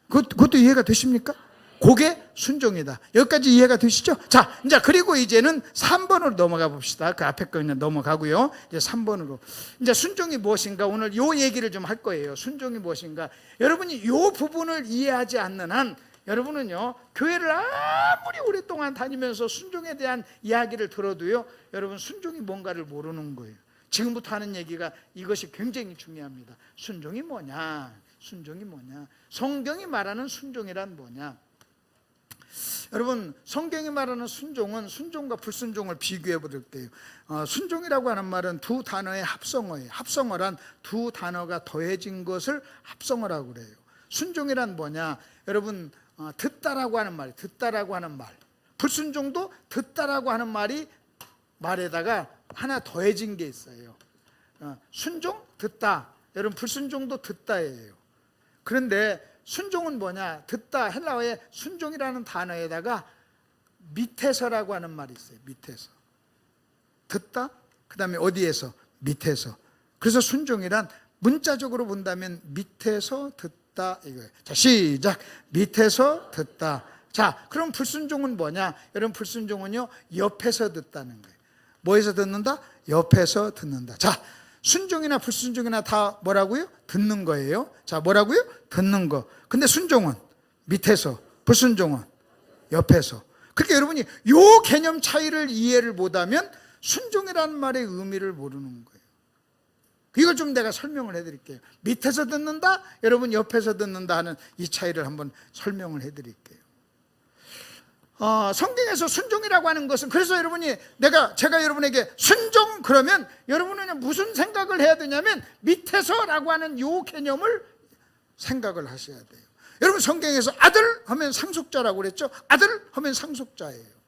S1: 그것도 이해가 되십니까? 그게 순종이다. 여기까지 이해가 되시죠? 자, 이제 그리고 이제는 3번으로 넘어가 봅시다. 그 앞에 거 그냥 넘어가고요. 이제 3번으로. 이제 순종이 무엇인가? 오늘 요 얘기를 좀 할 거예요. 순종이 무엇인가? 여러분이 요 부분을 이해하지 않는 한 여러분은요, 교회를 아무리 오랫동안 다니면서 순종에 대한 이야기를 들어도요, 여러분 순종이 뭔가를 모르는 거예요. 지금부터 하는 얘기가 이것이 굉장히 중요합니다. 순종이 뭐냐? 순종이 뭐냐? 성경이 말하는 순종이란 뭐냐? 여러분 성경이 말하는 순종은 순종과 불순종을 비교해 볼게요. 순종이라고 하는 말은 두 단어의 합성어예요. 합성어란 두 단어가 더해진 것을 합성어라고 그래요. 순종이란 뭐냐? 여러분 듣다라고 하는 말, 듣다라고 하는 말. 불순종도 듣다라고 하는 말에다가 하나 더해진 게 있어요. 순종, 듣다. 여러분 불순종도 듣다예요. 그런데 순종은 뭐냐? 듣다, 헬라어의 순종이라는 단어에다가 밑에서라고 하는 말이 있어요. 밑에서. 듣다, 그 다음에 어디에서? 밑에서. 그래서 순종이란 문자적으로 본다면 밑에서 듣다 이거예요. 자, 시작. 밑에서 듣다. 자, 그럼 불순종은 뭐냐? 여러분 불순종은요, 옆에서 듣다는 거예요. 뭐에서 듣는다? 옆에서 듣는다. 자, 순종이나 불순종이나 다 뭐라고요? 듣는 거예요. 자, 뭐라고요? 듣는 거. 근데 순종은 밑에서, 불순종은 옆에서. 그러니까 여러분이 요 개념 차이를 이해를 못하면 순종이라는 말의 의미를 모르는 거예요. 이걸 좀 내가 설명을 해드릴게요. 밑에서 듣는다, 여러분 옆에서 듣는다 하는 이 차이를 한번 설명을 해드릴게요. 성경에서 순종이라고 하는 것은, 그래서 여러분이 제가 여러분에게 순종 그러면 여러분은 무슨 생각을 해야 되냐면 밑에서라고 하는 요 개념을 생각을 하셔야 돼요. 여러분 성경에서 아들 하면 상속자라고 그랬죠. 아들 하면 상속자예요.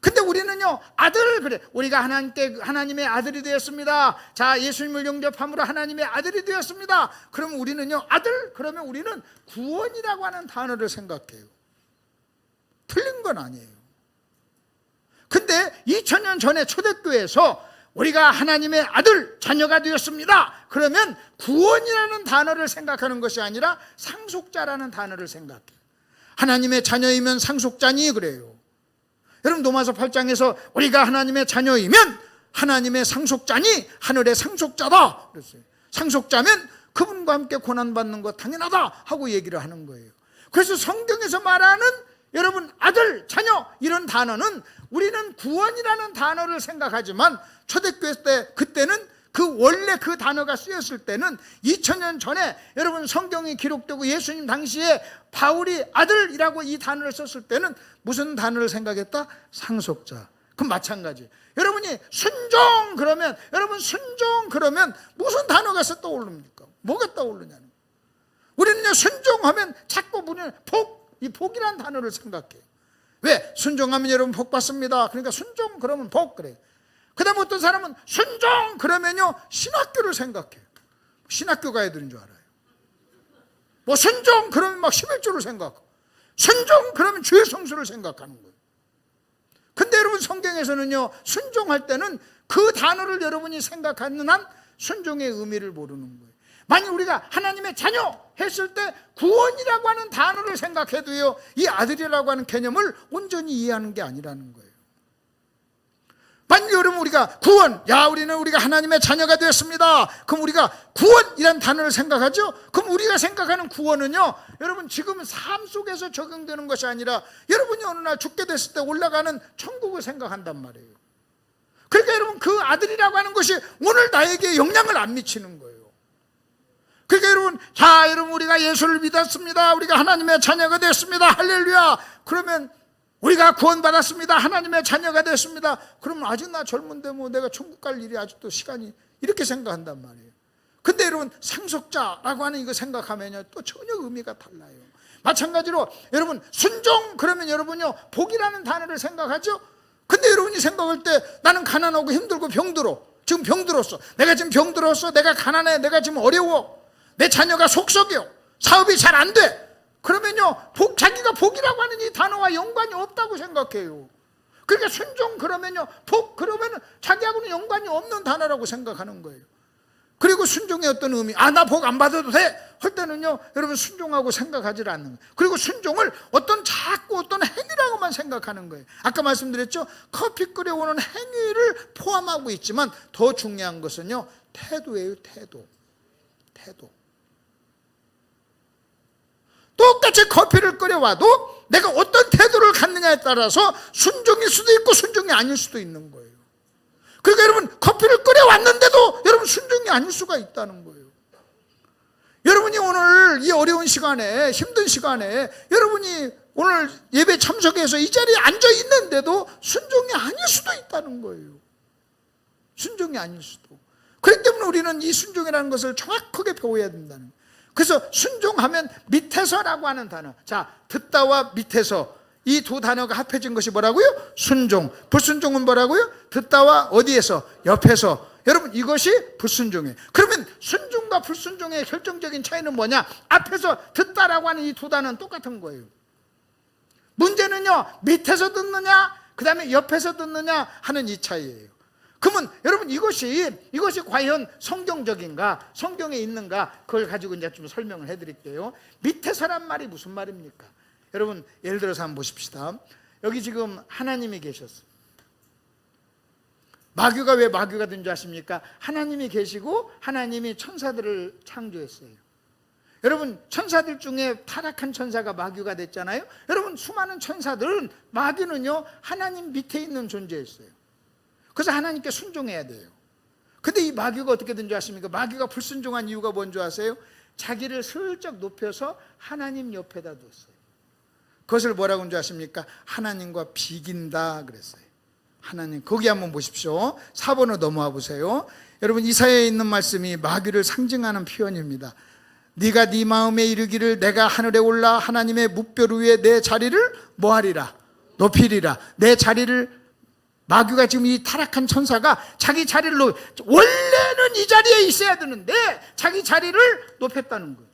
S1: 근데 우리는요, 아들 그래. 우리가 하나님의 아들이 되었습니다. 자, 예수님을 영접함으로 하나님의 아들이 되었습니다. 그러면 우리는요, 아들 그러면 우리는 구원이라고 하는 단어를 생각해요. 틀린 건 아니에요. 근데 2000년 전에 초대교회에서 우리가 하나님의 아들, 자녀가 되었습니다. 그러면 구원이라는 단어를 생각하는 것이 아니라 상속자라는 단어를 생각해요. 하나님의 자녀이면 상속자니 그래요. 여러분 로마서 8장에서 우리가 하나님의 자녀이면 하나님의 상속자니 하늘의 상속자다 그랬어요. 상속자면 그분과 함께 고난받는 것 당연하다 하고 얘기를 하는 거예요. 그래서 성경에서 말하는 여러분 아들, 자녀 이런 단어는 우리는 구원이라는 단어를 생각하지만 초대교회 때 그때는 원래 그 단어가 쓰였을 때는 2000년 전에 여러분 성경이 기록되고 예수님 당시에 바울이 아들이라고 이 단어를 썼을 때는 무슨 단어를 생각했다? 상속자. 그럼 마찬가지. 여러분이 순종 그러면 여러분 순종 그러면 무슨 단어가 떠오릅니까? 뭐가 떠오르냐는. 우리는요 순종하면 자꾸 우리는 이 복이라는 단어를 생각해요. 왜? 순종하면 여러분 복 받습니다. 그러니까 순종 그러면 복 그래요. 그 다음에 어떤 사람은 순종 그러면요 신학교를 생각해요. 신학교 가야 되는 줄 알아요. 뭐 순종 그러면 막 11조를 생각하고 순종 그러면 주의 성수를 생각하는 거예요. 근데 여러분 성경에서는요 순종할 때는 그 단어를 여러분이 생각하는 한 순종의 의미를 모르는 거예요. 만약 우리가 하나님의 자녀 했을 때 구원이라고 하는 단어를 생각해도요 이 아들이라고 하는 개념을 온전히 이해하는 게 아니라는 거예요. 만약 여러분 우리가 구원, 우리가 하나님의 자녀가 되었습니다. 그럼 우리가 구원이라는 단어를 생각하죠. 그럼 우리가 생각하는 구원은요 여러분 지금 삶 속에서 적용되는 것이 아니라 여러분이 어느 날 죽게 됐을 때 올라가는 천국을 생각한단 말이에요. 그러니까 여러분 그 아들이라고 하는 것이 오늘 나에게 영향을 안 미치는 거예요. 그러니까 여러분 우리가 예수를 믿었습니다. 우리가 하나님의 자녀가 됐습니다. 할렐루야. 그러면 우리가 구원받았습니다. 하나님의 자녀가 됐습니다. 그러면 아직 나 젊은데 뭐 내가 천국 갈 일이 아직도 시간이 이렇게 생각한단 말이에요. 근데 여러분 상속자라고 하는 이거 생각하면요 또 전혀 의미가 달라요. 마찬가지로 여러분 순종 그러면 여러분요 복이라는 단어를 생각하죠. 근데 여러분이 생각할 때 나는 가난하고 힘들고 병들어. 지금 병들었어. 내가 지금 병들었어. 내가 가난해. 내가 지금 어려워. 내 자녀가 속썩여. 사업이 잘 안 돼. 그러면요 자기가 복이라고 하는 이 단어와 연관이 없다고 생각해요. 그러니까 순종 그러면요 복 그러면 자기하고는 연관이 없는 단어라고 생각하는 거예요. 그리고 순종의 어떤 의미, 나 복 안 받아도 돼 할 때는요 여러분 순종하고 생각하지 않는 거예요. 그리고 순종을 자꾸 어떤 행위라고만 생각하는 거예요. 아까 말씀드렸죠, 커피 끓여오는 행위를 포함하고 있지만 더 중요한 것은요 태도예요. 태도. 똑같이 커피를 끓여와도 내가 어떤 태도를 갖느냐에 따라서 순종일 수도 있고 순종이 아닐 수도 있는 거예요. 그러니까 여러분 커피를 끓여왔는데도 여러분 순종이 아닐 수가 있다는 거예요. 여러분이 오늘 이 어려운 시간에 힘든 시간에 여러분이 오늘 예배 참석해서 이 자리에 앉아 있는데도 순종이 아닐 수도 있다는 거예요. 순종이 아닐 수도. 그렇기 때문에 우리는 이 순종이라는 것을 정확하게 배워야 된다는 거예요. 그래서 순종하면 밑에서라고 하는 단어, 자 듣다와 밑에서 이 두 단어가 합해진 것이 뭐라고요? 순종. 불순종은 뭐라고요? 듣다와 어디에서? 옆에서. 여러분 이것이 불순종이에요. 그러면 순종과 불순종의 결정적인 차이는 뭐냐? 앞에서 듣다라고 하는 이 두 단어는 똑같은 거예요. 문제는요 밑에서 듣느냐 그 다음에 옆에서 듣느냐 하는 이 차이예요. 그러면 여러분 이것이 과연 성경적인가, 성경에 있는가, 그걸 가지고 이제 좀 설명을 해드릴게요. 밑에서란 말이 무슨 말입니까? 여러분 예를 들어서 한번 보십시다. 여기 지금 하나님이 계셨어요. 마귀가 왜 마귀가 된 줄 아십니까? 하나님이 계시고 하나님이 천사들을 창조했어요. 여러분 천사들 중에 타락한 천사가 마귀가 됐잖아요. 여러분 수많은 천사들은, 마귀는요 하나님 밑에 있는 존재였어요. 그래서 하나님께 순종해야 돼요. 근데 이 마귀가 어떻게 된 줄 아십니까? 마귀가 불순종한 이유가 뭔 줄 아세요? 자기를 슬쩍 높여서 하나님 옆에다 뒀어요. 그것을 뭐라고 한 줄 아십니까? 하나님과 비긴다 그랬어요. 하나님, 거기 한번 보십시오. 4번으로 넘어와 보세요. 여러분 이사야에 있는 말씀이 마귀를 상징하는 표현입니다. 네가 네 마음에 이르기를 내가 하늘에 올라 하나님의 묵별 위에 내 자리를 뭐하리라? 높이리라. 내 자리를, 마귀가 지금 이 타락한 천사가 자기 자리를 원래는 이 자리에 있어야 되는데 자기 자리를 높였다는 거예요.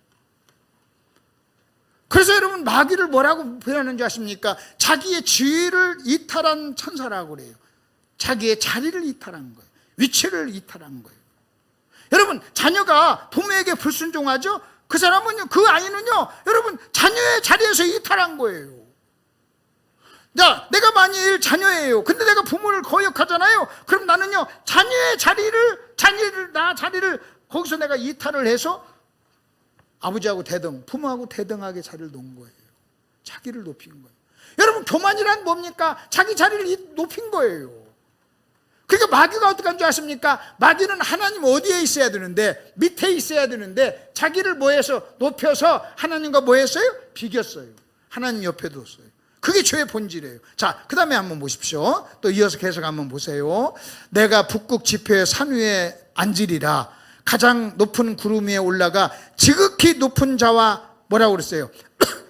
S1: 그래서 여러분 마귀를 뭐라고 표현하는지 아십니까? 자기의 지위를 이탈한 천사라고 그래요. 자기의 자리를 이탈한 거예요. 위치를 이탈한 거예요. 여러분 자녀가 부모에게 불순종하죠? 그 사람은요, 그 아이는요 여러분 자녀의 자리에서 이탈한 거예요. 자, 내가 만일 자녀예요. 근데 내가 부모를 거역하잖아요. 그럼 나는요 자녀의 자리를 거기서 내가 이탈을 해서 아버지하고 대등, 부모하고 대등하게 자리를 놓은 거예요. 자기를 높인 거예요. 여러분 교만이란 뭡니까? 자기 자리를 높인 거예요. 그러니까 마귀가 어떻게 한 줄 아십니까? 마귀는 하나님 어디에 있어야 되는데, 밑에 있어야 되는데 자기를 뭐해서 높여서 하나님과 뭐했어요? 비겼어요. 하나님 옆에 뒀어요. 그게 죄의 본질이에요. 자, 그 다음에 한번 보십시오. 또 이어서 계속 한번 보세요. 내가 북극 지표의 산 위에 앉으리라. 가장 높은 구름 위에 올라가 지극히 높은 자와 뭐라고 그랬어요?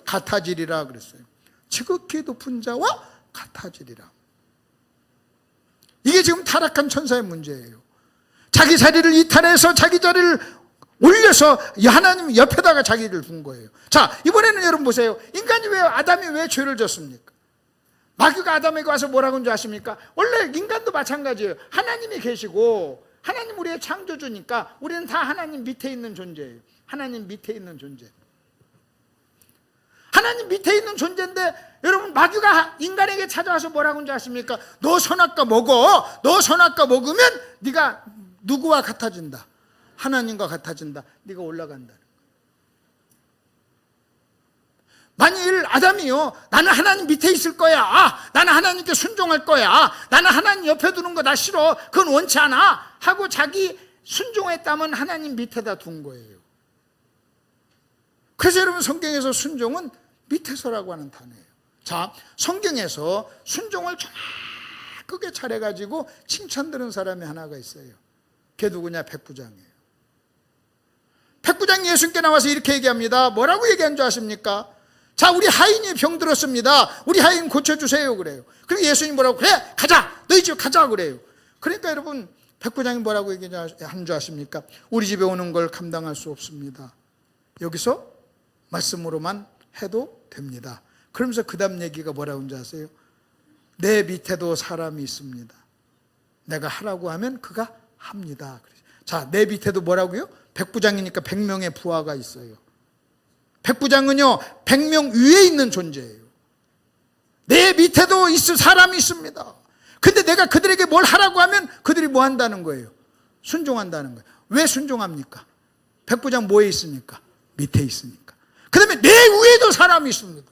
S1: 같아지리라 그랬어요. 지극히 높은 자와 같아지리라. 이게 지금 타락한 천사의 문제예요. 자기 자리를 이탈해서 자기 자리를 올려서 하나님 옆에다가 자기를 둔 거예요. 자, 이번에는 여러분 보세요. 아담이 왜 죄를 졌습니까? 마귀가 아담에게 와서 뭐라고 한 줄 아십니까? 원래 인간도 마찬가지예요. 하나님이 계시고 하나님 우리의 창조주니까 우리는 다 하나님 밑에 있는 존재예요. 하나님 밑에 있는 존재. 하나님 밑에 있는 존재인데 여러분 마귀가 인간에게 찾아와서 뭐라고 한 줄 아십니까? 너 선악과 먹어. 너 선악과 먹으면 네가 누구와 같아진다? 하나님과 같아진다. 네가 올라간다. 만일 아담이요, 나는 하나님 밑에 있을 거야, 나는 하나님께 순종할 거야, 나는 하나님 옆에 두는 거 나 싫어, 그건 원치 않아 하고 자기 순종했다면 하나님 밑에다 둔 거예요. 그래서 여러분 성경에서 순종은 밑에서라고 하는 단어예요. 자, 성경에서 순종을 정확하게 잘해가지고 칭찬 들은 사람이 하나가 있어요. 걔 누구냐? 백부장이에요. 백부장이 예수님께 나와서 이렇게 얘기합니다. 뭐라고 얘기한 줄 아십니까? 자, 우리 하인이 병들었습니다. 우리 하인 고쳐주세요 그래요. 그리고 예수님 뭐라고? 그래, 가자, 너희 집 가자 그래요. 그러니까 여러분, 백부장이 뭐라고 얘기한 줄 아십니까? 우리 집에 오는 걸 감당할 수 없습니다. 여기서 말씀으로만 해도 됩니다. 그러면서 그 다음 얘기가 뭐라고 하는지 아세요? 내 밑에도 사람이 있습니다. 내가 하라고 하면 그가 합니다. 자, 내 밑에도 뭐라고요? 백부장이니까 100명의 부하가 있어요. 백부장은요 100명 위에 있는 존재예요. 내 밑에도 있을 사람이 있습니다. 근데 내가 그들에게 뭘 하라고 하면 그들이 뭐 한다는 거예요? 순종한다는 거예요. 왜 순종합니까? 백부장 뭐에 있으니까? 밑에 있으니까. 그 다음에 내 위에도 사람이 있습니다.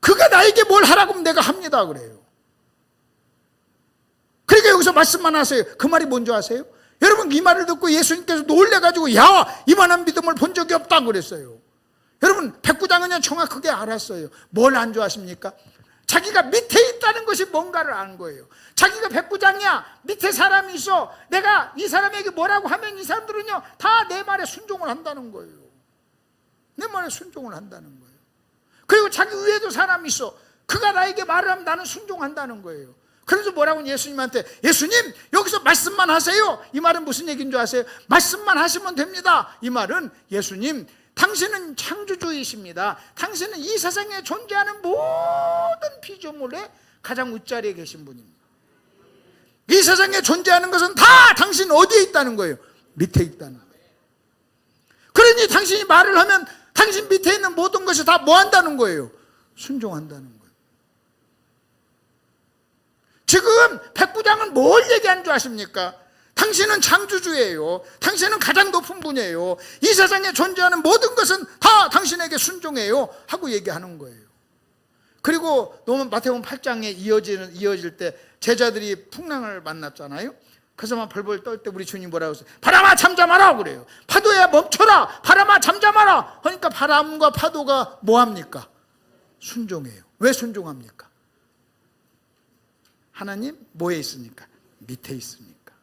S1: 그가 나에게 뭘 하라고 하면 내가 합니다 그래요. 그러니까 여기서 말씀만 하세요. 그 말이 뭔지 아세요? 여러분, 이 말을 듣고 예수님께서 놀래가지고 야, 이만한 믿음을 본 적이 없다 그랬어요. 여러분, 백부장은 정확하게 알았어요. 뭘 안 좋아하십니까? 자기가 밑에 있다는 것이 뭔가를 아는 거예요. 자기가 백부장이야, 밑에 사람이 있어, 내가 이 사람에게 뭐라고 하면 이 사람들은요 다 내 말에 순종을 한다는 거예요. 내 말에 순종을 한다는 거예요. 그리고 자기 위에도 사람이 있어, 그가 나에게 말을 하면 나는 순종한다는 거예요. 그래서 뭐라고 예수님한테, 예수님 여기서 말씀만 하세요. 이 말은 무슨 얘기인 줄 아세요? 말씀만 하시면 됩니다. 이 말은 예수님, 당신은 창조주이십니다. 당신은 이 세상에 존재하는 모든 피조물의 가장 윗자리에 계신 분입니다. 이 세상에 존재하는 것은 다 당신 어디에 있다는 거예요? 밑에 있다는 거예요. 그러니 당신이 말을 하면 당신 밑에 있는 모든 것이 다 뭐 한다는 거예요? 순종한다는 거예요. 지금 백부장은 뭘 얘기하는 줄 아십니까? 당신은 창조주예요. 당신은 가장 높은 분이에요. 이 세상에 존재하는 모든 것은 다 당신에게 순종해요 하고 얘기하는 거예요. 그리고 마태복음 8장에 이어질 때 제자들이 풍랑을 만났잖아요. 그래서 막 벌벌 떨 때 우리 주님 뭐라고 했어요? 바람아 잠잠하라 그래요. 파도야 멈춰라. 바람아 잠잠하라. 그러니까 바람과 파도가 뭐합니까? 순종해요. 왜 순종합니까? 하나님 뭐에 있으니까? 밑에 있으니까.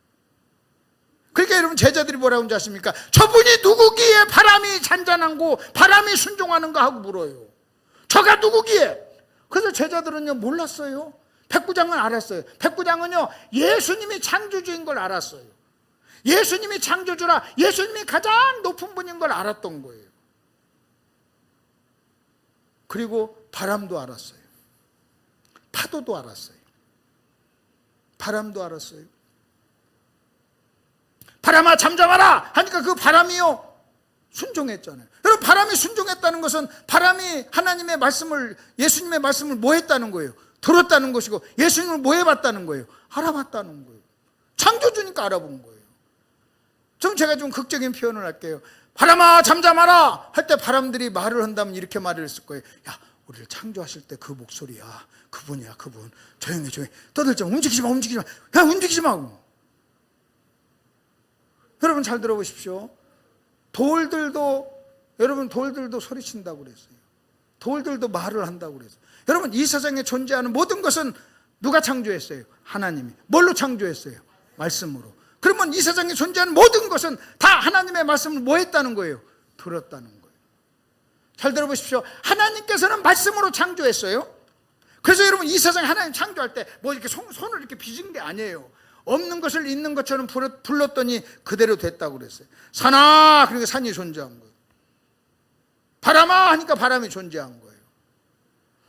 S1: 그러니까 여러분, 제자들이 뭐라고 하는지 아십니까? 저분이 누구기에 바람이 잔잔하고 바람이 순종하는가 하고 물어요. 저가 누구기에? 그래서 제자들은요 몰랐어요. 백부장은 알았어요. 백부장은요 예수님이 창조주인 걸 알았어요. 예수님이 창조주라, 예수님이 가장 높은 분인 걸 알았던 거예요. 그리고 바람도 알았어요. 파도도 알았어요. 바람도 알았어요. 바람아 잠잠하라 하니까 그 바람이요 순종했잖아요. 여러분, 바람이 순종했다는 것은 바람이 하나님의 말씀을, 예수님의 말씀을 뭐 했다는 거예요? 들었다는 것이고, 예수님을 뭐 해봤다는 거예요? 알아봤다는 거예요. 창조주니까 알아본 거예요. 제가 좀 극적인 표현을 할게요. 바람아 잠잠하라 할 때 바람들이 말을 한다면 이렇게 말을 했을 거예요. 야, 우리를 창조하실 때 그 목소리야, 그분이야, 그분. 조용히 떠들지 마, 움직이지 마, 그냥 움직이지 마. 여러분 잘 들어보십시오. 돌들도 소리친다고 그랬어요. 돌들도 말을 한다고 그랬어요. 여러분, 이 세상에 존재하는 모든 것은 누가 창조했어요? 하나님이. 뭘로 창조했어요? 말씀으로. 그러면 이 세상에 존재하는 모든 것은 다 하나님의 말씀을 뭐 했다는 거예요? 들었다는 거예요. 잘 들어보십시오. 하나님께서는 말씀으로 창조했어요. 그래서 여러분, 이 세상에 하나님 창조할 때 뭐 이렇게 손을 이렇게 빚은 게 아니에요. 없는 것을 있는 것처럼 불렀더니 그대로 됐다고 그랬어요. 산아, 그러니까 산이 존재한 거예요. 바람아 하니까 바람이 존재한 거예요.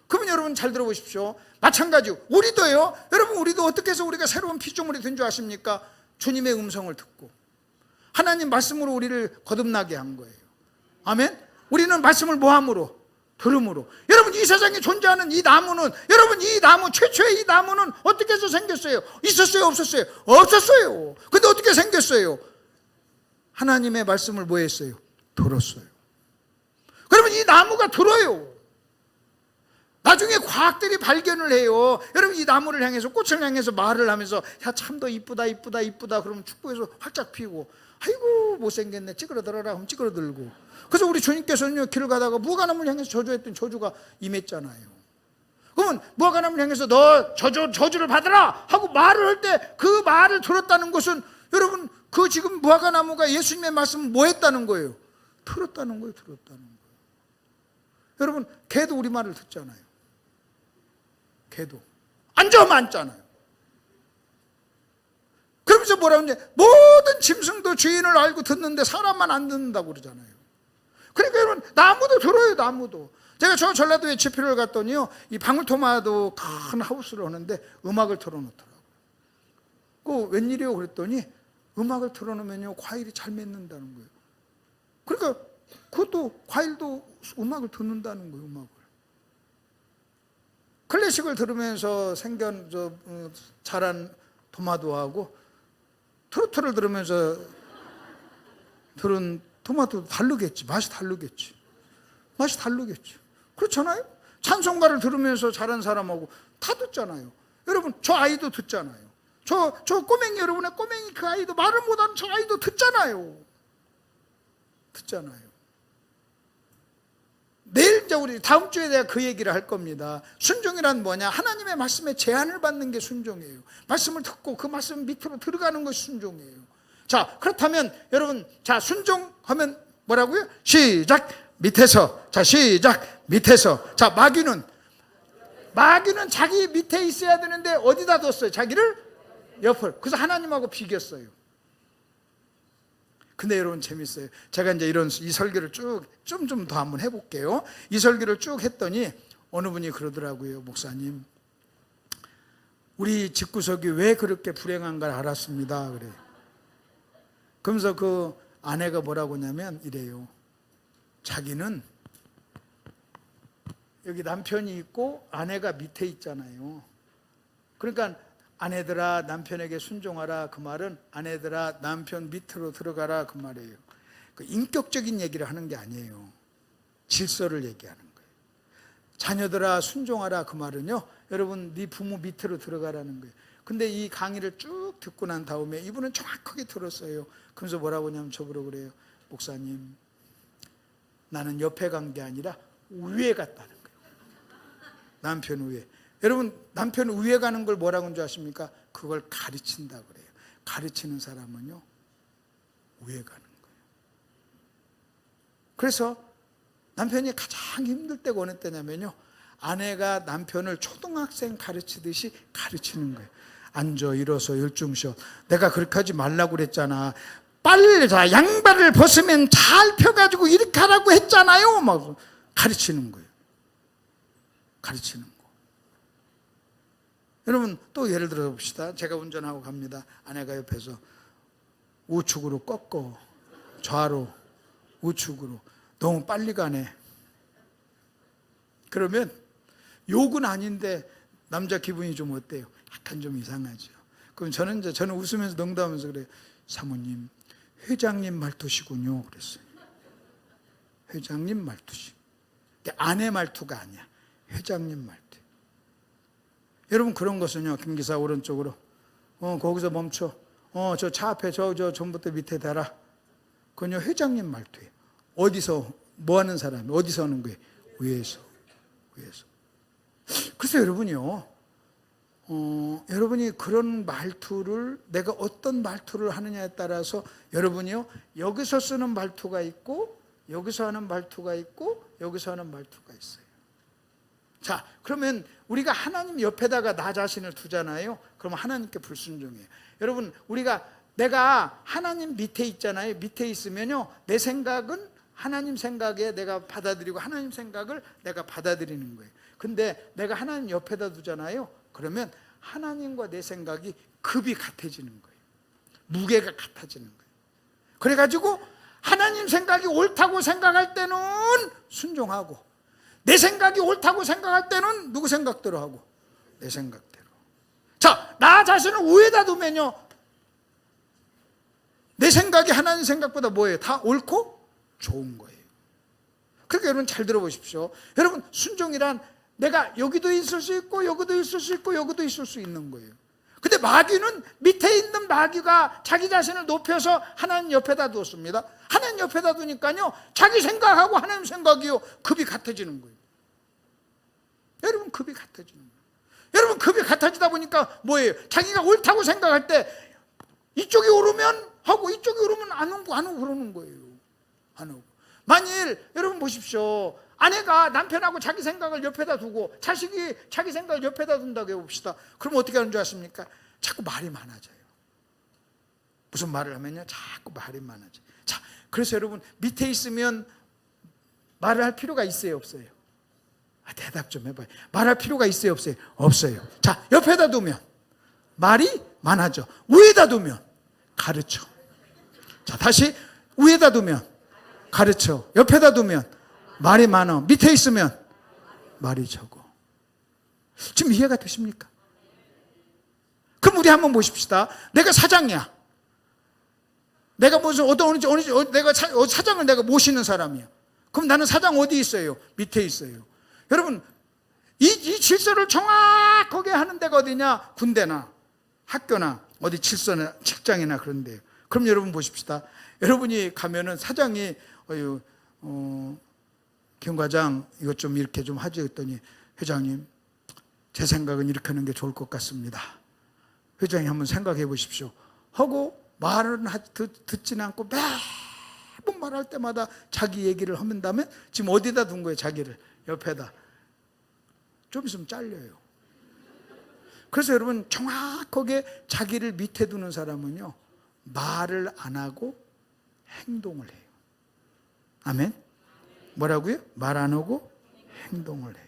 S1: 그러면 여러분 잘 들어보십시오. 마찬가지로 우리도요. 여러분, 우리도 어떻게 해서 우리가 새로운 피조물이 된 줄 아십니까? 주님의 음성을 듣고 하나님 말씀으로 우리를 거듭나게 한 거예요. 아멘. 우리는 말씀을 뭐함으로? 들음으로. 여러분, 이 세상에 존재하는 이 나무는, 여러분, 이 나무, 최초의 이 나무는 어떻게 해서 생겼어요? 있었어요? 없었어요? 없었어요. 근데 어떻게 생겼어요? 하나님의 말씀을 뭐 했어요? 들었어요. 그러면 이 나무가 들어요. 나중에 과학들이 발견을 해요. 여러분, 이 나무를 향해서, 꽃을 향해서 말을 하면서 야, 참 더 이쁘다 그러면 축구에서 활짝 피고, 아이고 못생겼네, 찌그러들어라 하면 찌그러들고. 그래서 우리 주님께서는요, 길을 가다가 무화과나무를 향해서 저주했더니 저주가 임했잖아요. 그러면 무화과나무를 향해서 너 저주를 받으라 하고 말을 할 때 그 말을 들었다는 것은 여러분, 그 지금 무화과 나무가 예수님의 말씀을 뭐 했다는 거예요? 들었다는 거예요. 들었다는 거예요. 여러분, 개도 우리 말을 듣잖아요. 개도 앉아면 앉잖아요. 그러면서 뭐라고 하냐, 모든 짐승도 주인을 알고 듣는데 사람만 안 듣는다고 그러잖아요. 그러니까 여러분, 나무도 들어요. 나무도. 제가 저 전라도에 집회를 갔더니요, 이 방울토마토 큰 하우스를 하는데 음악을 틀어놓더라고요. 그 웬일이요? 그랬더니 음악을 틀어놓으면요, 과일이 잘 맺는다는 거예요. 그러니까 그것도 과일도 음악을 듣는다는 거예요. 음악을. 클래식을 들으면서 자란 토마토하고 트로트를 들으면서 들은 토마토도 다르겠지. 맛이 다르겠지. 맛이 다르겠지. 그렇잖아요? 찬송가를 들으면서 자란 사람하고 다 듣잖아요. 여러분, 저 아이도 듣잖아요. 저 꼬맹이, 여러분의 꼬맹이 그 아이도 말을 못하는 저 아이도 듣잖아요. 듣잖아요. 내일 이제 우리 다음 주에 내가 그 얘기를 할 겁니다. 순종이란 뭐냐? 하나님의 말씀에 제한을 받는 게 순종이에요. 말씀을 듣고 그 말씀 밑으로 들어가는 것이 순종이에요. 자, 그렇다면 여러분, 자, 순종하면 뭐라고요? 시작! 밑에서. 자, 시작! 밑에서. 자, 마귀는 자기 밑에 있어야 되는데 어디다 뒀어요? 자기를 옆을. 그래서 하나님하고 비겼어요. 근데 여러분, 재밌어요. 제가 이제 이 설교를 쭉 좀 더 한번 해볼게요. 이 설교를 쭉 했더니 어느 분이 그러더라고요. 목사님, 우리 집구석이 왜 그렇게 불행한 걸 알았습니다. 그래요. 그러면서 그 아내가 뭐라고 하냐면 이래요. 자기는 여기 남편이 있고 아내가 밑에 있잖아요. 그러니까 아내들아 남편에게 순종하라, 그 말은 아내들아 남편 밑으로 들어가라, 그 말이에요. 그 인격적인 얘기를 하는 게 아니에요. 질서를 얘기하는 거예요. 자녀들아 순종하라, 그 말은요, 여러분 네 부모 밑으로 들어가라는 거예요. 근데 이 강의를 쭉 듣고 난 다음에 이분은 정확하게 들었어요. 그러면서 뭐라고 하냐면 저보러 그래요. 목사님, 나는 옆에 간 게 아니라 위에 갔다는 거예요. 남편 위에. 여러분, 남편 위에 가는 걸 뭐라고 하는 줄 아십니까? 그걸 가르친다 그래요. 가르치는 사람은요, 위에 가는 거예요. 그래서 남편이 가장 힘들 때가 어느 때냐면요, 아내가 남편을 초등학생 가르치듯이 가르치는 거예요. 앉아, 일어서, 열중셔. 내가 그렇게 하지 말라고 그랬잖아. 빨리 자, 양발을 벗으면 잘 펴가지고 이렇게 하라고 했잖아요. 막 가르치는 거예요. 가르치는 거. 여러분, 또 예를 들어 봅시다. 제가 운전하고 갑니다. 아내가 옆에서 우측으로 꺾어, 좌로, 우측으로. 너무 빨리 가네. 그러면 욕은 아닌데 남자 기분이 좀 어때요? 약간 좀 이상하죠. 그럼 저는 웃으면서 농담하면서 그래요. 사모님, 회장님 말투시군요. 그랬어요. 회장님 말투시. 아내 말투가 아니야. 회장님 말투. 여러분, 그런 것은요, 김기사 오른쪽으로, 거기서 멈춰, 저 차 앞에 저 전봇대 밑에 대라. 그건요, 회장님 말투예요. 어디서 뭐 하는 사람이 어디서 하는 거예요? 위에서. 그래서 여러분이요, 여러분이 그런 말투를, 내가 어떤 말투를 하느냐에 따라서 여러분이요, 여기서 쓰는 말투가 있고 여기서 하는 말투가 있고 여기서 하는 말투가 있어요. 자, 그러면 우리가 하나님 옆에다가 나 자신을 두잖아요. 그러면 하나님께 불순종해요. 여러분, 내가 하나님 밑에 있잖아요. 밑에 있으면요, 내 생각은 하나님 생각에 내가 받아들이고 하나님 생각을 내가 받아들이는 거예요. 근데 내가 하나님 옆에다 두잖아요. 그러면 하나님과 내 생각이 급이 같아지는 거예요. 무게가 같아지는 거예요. 그래가지고 하나님 생각이 옳다고 생각할 때는 순종하고, 내 생각이 옳다고 생각할 때는 누구 생각대로 하고? 내 생각대로. 자, 나 자신을 위에다 두면요, 내 생각이 하나님 생각보다 뭐예요? 다 옳고 좋은 거예요. 그러니까 여러분 잘 들어보십시오. 여러분, 순종이란 내가 여기도 있을 수 있고 여기도 있을 수 있고 여기도 있을 수 있는 거예요. 근데 마귀는, 밑에 있는 마귀가 자기 자신을 높여서 하나님 옆에다 두었습니다. 하나님 옆에다 두니까요, 자기 생각하고 하나님 생각이요, 급이 같아지는 거예요. 여러분, 급이 같아지는 거예요. 여러분, 급이 같아지다 보니까 뭐예요? 자기가 옳다고 생각할 때 이쪽이 오르면 하고 이쪽에 그러면 안 오고 그러는 거예요. 안 오고. 만일 여러분 보십시오. 아내가 남편하고 자기 생각을 옆에다 두고 자식이 자기 생각을 옆에다 둔다고 해봅시다. 그럼 어떻게 하는 줄 아십니까? 자꾸 말이 많아져요. 무슨 말을 하면요, 자꾸 말이 많아져요. 자, 그래서 여러분 밑에 있으면 말을 할 필요가 있어요, 없어요? 대답 좀 해봐요. 말할 필요가 있어요, 없어요? 없어요. 자, 옆에다 두면 말이 많아져. 위에다 두면 가르쳐. 자, 다시 위에다 두면 가르쳐. 옆에다 두면 말이 많아. 밑에 있으면 말이 적어. 지금 이해가 되십니까? 그럼 우리 한번 보십시다. 내가 사장이야. 내가 무슨 내가 사장을 내가 모시는 사람이야. 그럼 나는 사장 어디 있어요? 밑에 있어요. 여러분, 이 질서를 정확하게 하는 데가 어디냐? 군대나 학교나 어디 질서나 직장이나 그런 데요. 그럼 여러분 보십시다. 여러분이 가면은 사장이 김 과장 이것 좀 이렇게 좀 하지 했더니, 회장님 제 생각은 이렇게 하는 게 좋을 것 같습니다. 회장님 한번 생각해 보십시오 하고 말은 듣지는 않고 매번 말할 때마다 자기 얘기를 하면 다음에 지금 어디다 둔 거예요? 자기를 옆에다. 좀 있으면 잘려요. 그래서 여러분 정확하게 자기를 밑에 두는 사람은요, 말을 안 하고 행동을 해요. 아멘? 뭐라고요? 말 안 하고 행동을 해요.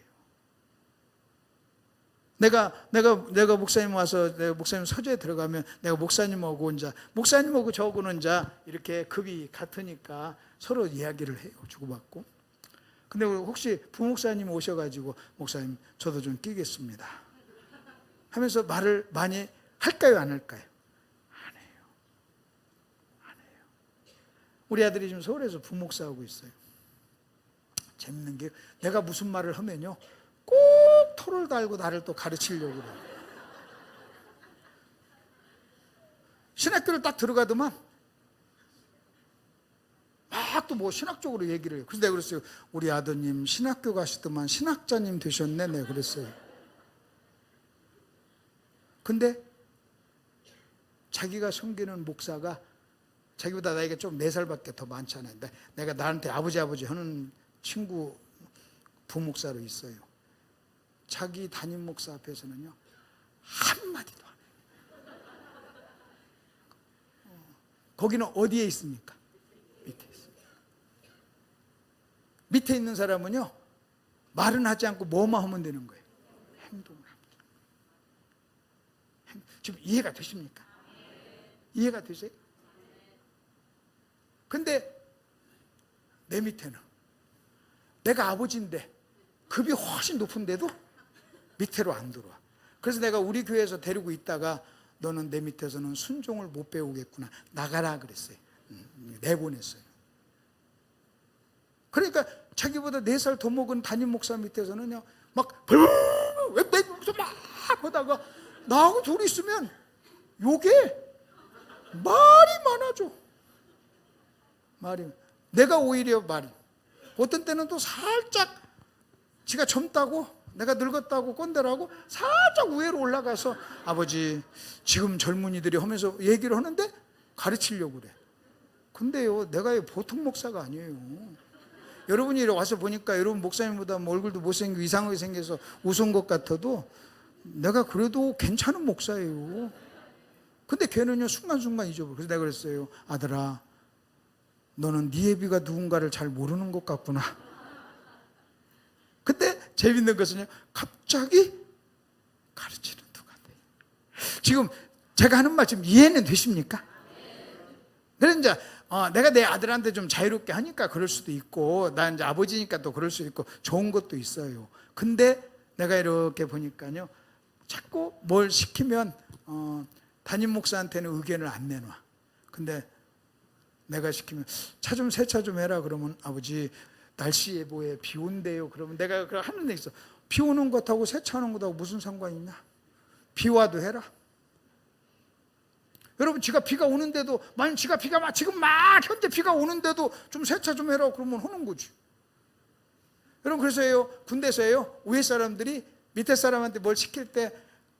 S1: 내가 목사님 와서 내가 목사님 서재에 들어가면 내가 목사님하고 목사님하고 저하고는 이렇게 급이 같으니까 서로 이야기를 해요. 주고받고. 근데 혹시 부목사님 오셔가지고 목사님 저도 좀 끼겠습니다 하면서 말을 많이 할까요, 안 할까요? 안 해요. 안 해요. 우리 아들이 지금 서울에서 부목사하고 있어요. 재밌는 게 내가 무슨 말을 하면요, 꼭 토를 달고 나를 또 가르치려고 그래요. 신학교를 딱 들어가더만 막 또 뭐 신학적으로 얘기를 해요. 그래서 내가 그랬어요. 우리 아드님 신학교 가시더만 신학자님 되셨네. 내가 그랬어요. 근데 자기가 섬기는 목사가 자기보다 나이가 좀 4살밖에 더 많잖아요. 내가 나한테 아버지 하는 친구 부목사로 있어요. 자기 담임 목사 앞에서는요 한마디도 안 해요. 거기는 어디에 있습니까? 밑에 있습니다. 밑에 있는 사람은요 말은 하지 않고 뭐만 하면 되는 거예요. 행동을 합니다. 지금 이해가 되십니까? 이해가 되세요? 근데 내 밑에는 내가 아버지인데 급이 훨씬 높은데도 밑으로 안 들어와. 그래서 내가 우리 교회에서 데리고 있다가 너는 내 밑에서는 순종을 못 배우겠구나, 나가라 그랬어요. 내보냈어요. 그러니까 자기보다 4살 더 먹은 담임 목사 밑에서는요 막 막 하다가 나하고 둘이 있으면 요게 말이 많아져. 내가 오히려 어떤 때는 또 살짝 지가 젊다고 내가 늙었다고 꼰대라고 살짝 위로 올라가서 아버지 지금 젊은이들이 하면서 얘기를 하는데 가르치려고 그래. 근데요 내가 보통 목사가 아니에요. 여러분이 와서 보니까 여러분 목사님보다 뭐 얼굴도 못생기고 이상하게 생겨서 우스운 것 같아도 내가 그래도 괜찮은 목사예요. 근데 걔는요 순간순간 잊어버려. 그래서 내가 그랬어요. 아들아 너는 네 애비가 누군가를 잘 모르는 것 같구나. 근데 재밌는 것은요 갑자기 가르치는 누가 돼. 지금 제가 하는 말 지금 이해는 되십니까? 그래서 이제 내가 내 아들한테 좀 자유롭게 하니까 그럴 수도 있고 나 이제 아버지니까 또 그럴 수 있고 좋은 것도 있어요. 근데 내가 이렇게 보니까요 자꾸 뭘 시키면 담임 목사한테는 의견을 안 내놔. 근데 내가 시키면 차 좀 세차 좀 해라 그러면 아버지 날씨 예보에 비 온대요. 그러면 내가 하는 데 있어. 비 오는 것하고 세차하는 것하고 무슨 상관이 있냐? 비 와도 해라. 여러분 지가 비가 오는데도 만약 지가 비가 지금 막 현재 비가 오는데도 좀 세차 좀 해라 그러면 하는 거지. 여러분 그래서요 군대에서요 위에 사람들이 밑에 사람한테 뭘 시킬 때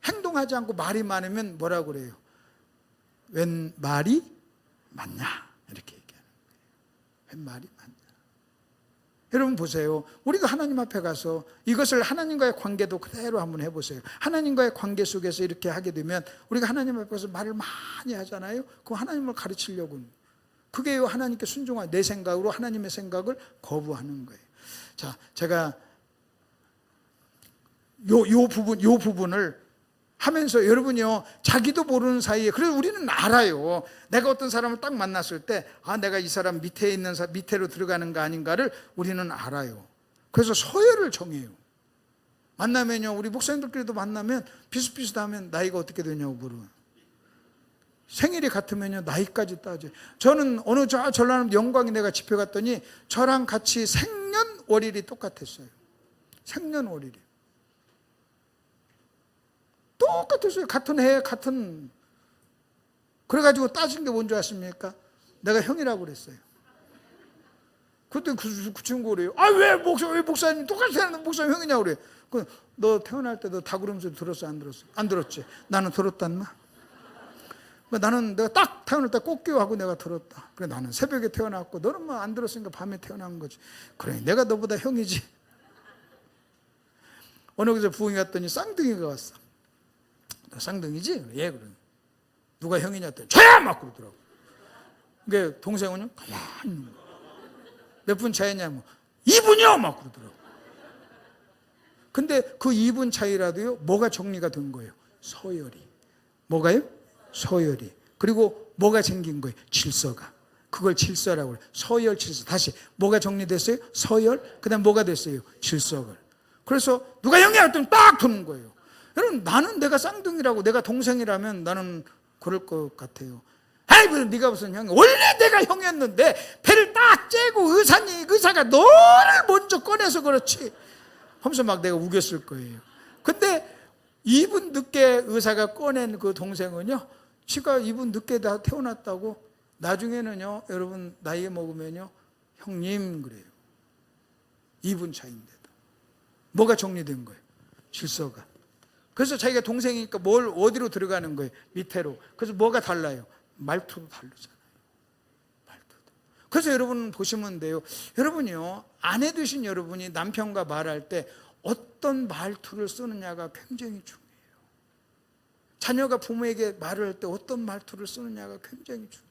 S1: 행동하지 않고 말이 많으면 뭐라고 그래요? 웬 말이 맞냐? 이렇게 얘기하는 거예요. 웬 말이 맞냐? 여러분 보세요. 우리도 하나님 앞에 가서 이것을 하나님과의 관계도 그대로 한번 해보세요. 하나님과의 관계 속에서 이렇게 하게 되면 우리가 하나님 앞에서 말을 많이 하잖아요. 그럼 하나님을 가르치려고. 그게 하나님께 순종한 내 생각으로 하나님의 생각을 거부하는 거예요. 자, 제가 요 부분을 하면서 여러분이요, 자기도 모르는 사이에, 그래서 우리는 알아요. 내가 어떤 사람을 딱 만났을 때, 내가 이 사람 밑에 있는 밑에로 들어가는 거 아닌가를 우리는 알아요. 그래서 서열을 정해요. 만나면요, 우리 목사님들끼리도 만나면 비슷비슷하면 나이가 어떻게 되냐고 물어요. 생일이 같으면요, 나이까지 따져요. 저는 어느 전라남 영광에 내가 집회 갔더니 저랑 같이 생년월일이 똑같았어요. 생년월일이 똑같았어요. 같은 해, 같은. 그래가지고 따진 게 뭔지 아십니까? 내가 형이라고 그랬어요. 그때 그 친구가 그래요. 왜 목사님 똑같이 하는 목사님 형이냐고 그래. 너 태어날 때 너 닭울음 소리 들었어? 안 들었어? 안 들었지? 나는 들었단 말. 나는 내가 딱 태어날 때 꽃기하고 내가 들었다. 그래, 나는 새벽에 태어났고 너는 뭐 안 들었으니까 밤에 태어난 거지. 그래, 내가 너보다 형이지. 어느 곳에 부흥이 갔더니 쌍둥이가 왔어. 너 쌍둥이지? 예, 그래. 누가 형이냐 했더니 저야! 막 그러더라고. 그게 동생은요, 가만히 있는 거야. 몇 분 차이냐면 2분이요! 막 그러더라고. 근데 그 2분 차이라도요, 뭐가 정리가 된 거예요? 서열이. 뭐가요? 서열이. 그리고 뭐가 생긴 거예요? 질서가. 그걸 질서라고 해요. 서열, 질서. 다시 뭐가 정리됐어요? 서열. 그 다음 뭐가 됐어요? 질서가. 그래서 누가 형이야 했더니 딱 드는 거예요. 여러분, 나는 내가 쌍둥이라고, 내가 동생이라면 나는 그럴 것 같아요. 아이고, 네가 무슨 형이야. 원래 내가 형이었는데 배를 딱 째고 의사가 너를 먼저 꺼내서 그렇지 하면서 막 내가 우겼을 거예요. 근데 2분 늦게 의사가 꺼낸 그 동생은요, 지가 2분 늦게 다 태어났다고 나중에는요, 여러분 나이 먹으면요, 형님 그래요. 2분 차이인데도. 뭐가 정리된 거예요? 질서가. 그래서 자기가 동생이니까 어디로 들어가는 거예요? 밑에로. 그래서 뭐가 달라요? 말투도 다르잖아요. 말투도. 그래서 여러분 보시면 돼요. 여러분이요, 아내 되신 여러분이 남편과 말할 때 어떤 말투를 쓰느냐가 굉장히 중요해요. 자녀가 부모에게 말을 할 때 어떤 말투를 쓰느냐가 굉장히 중요해요.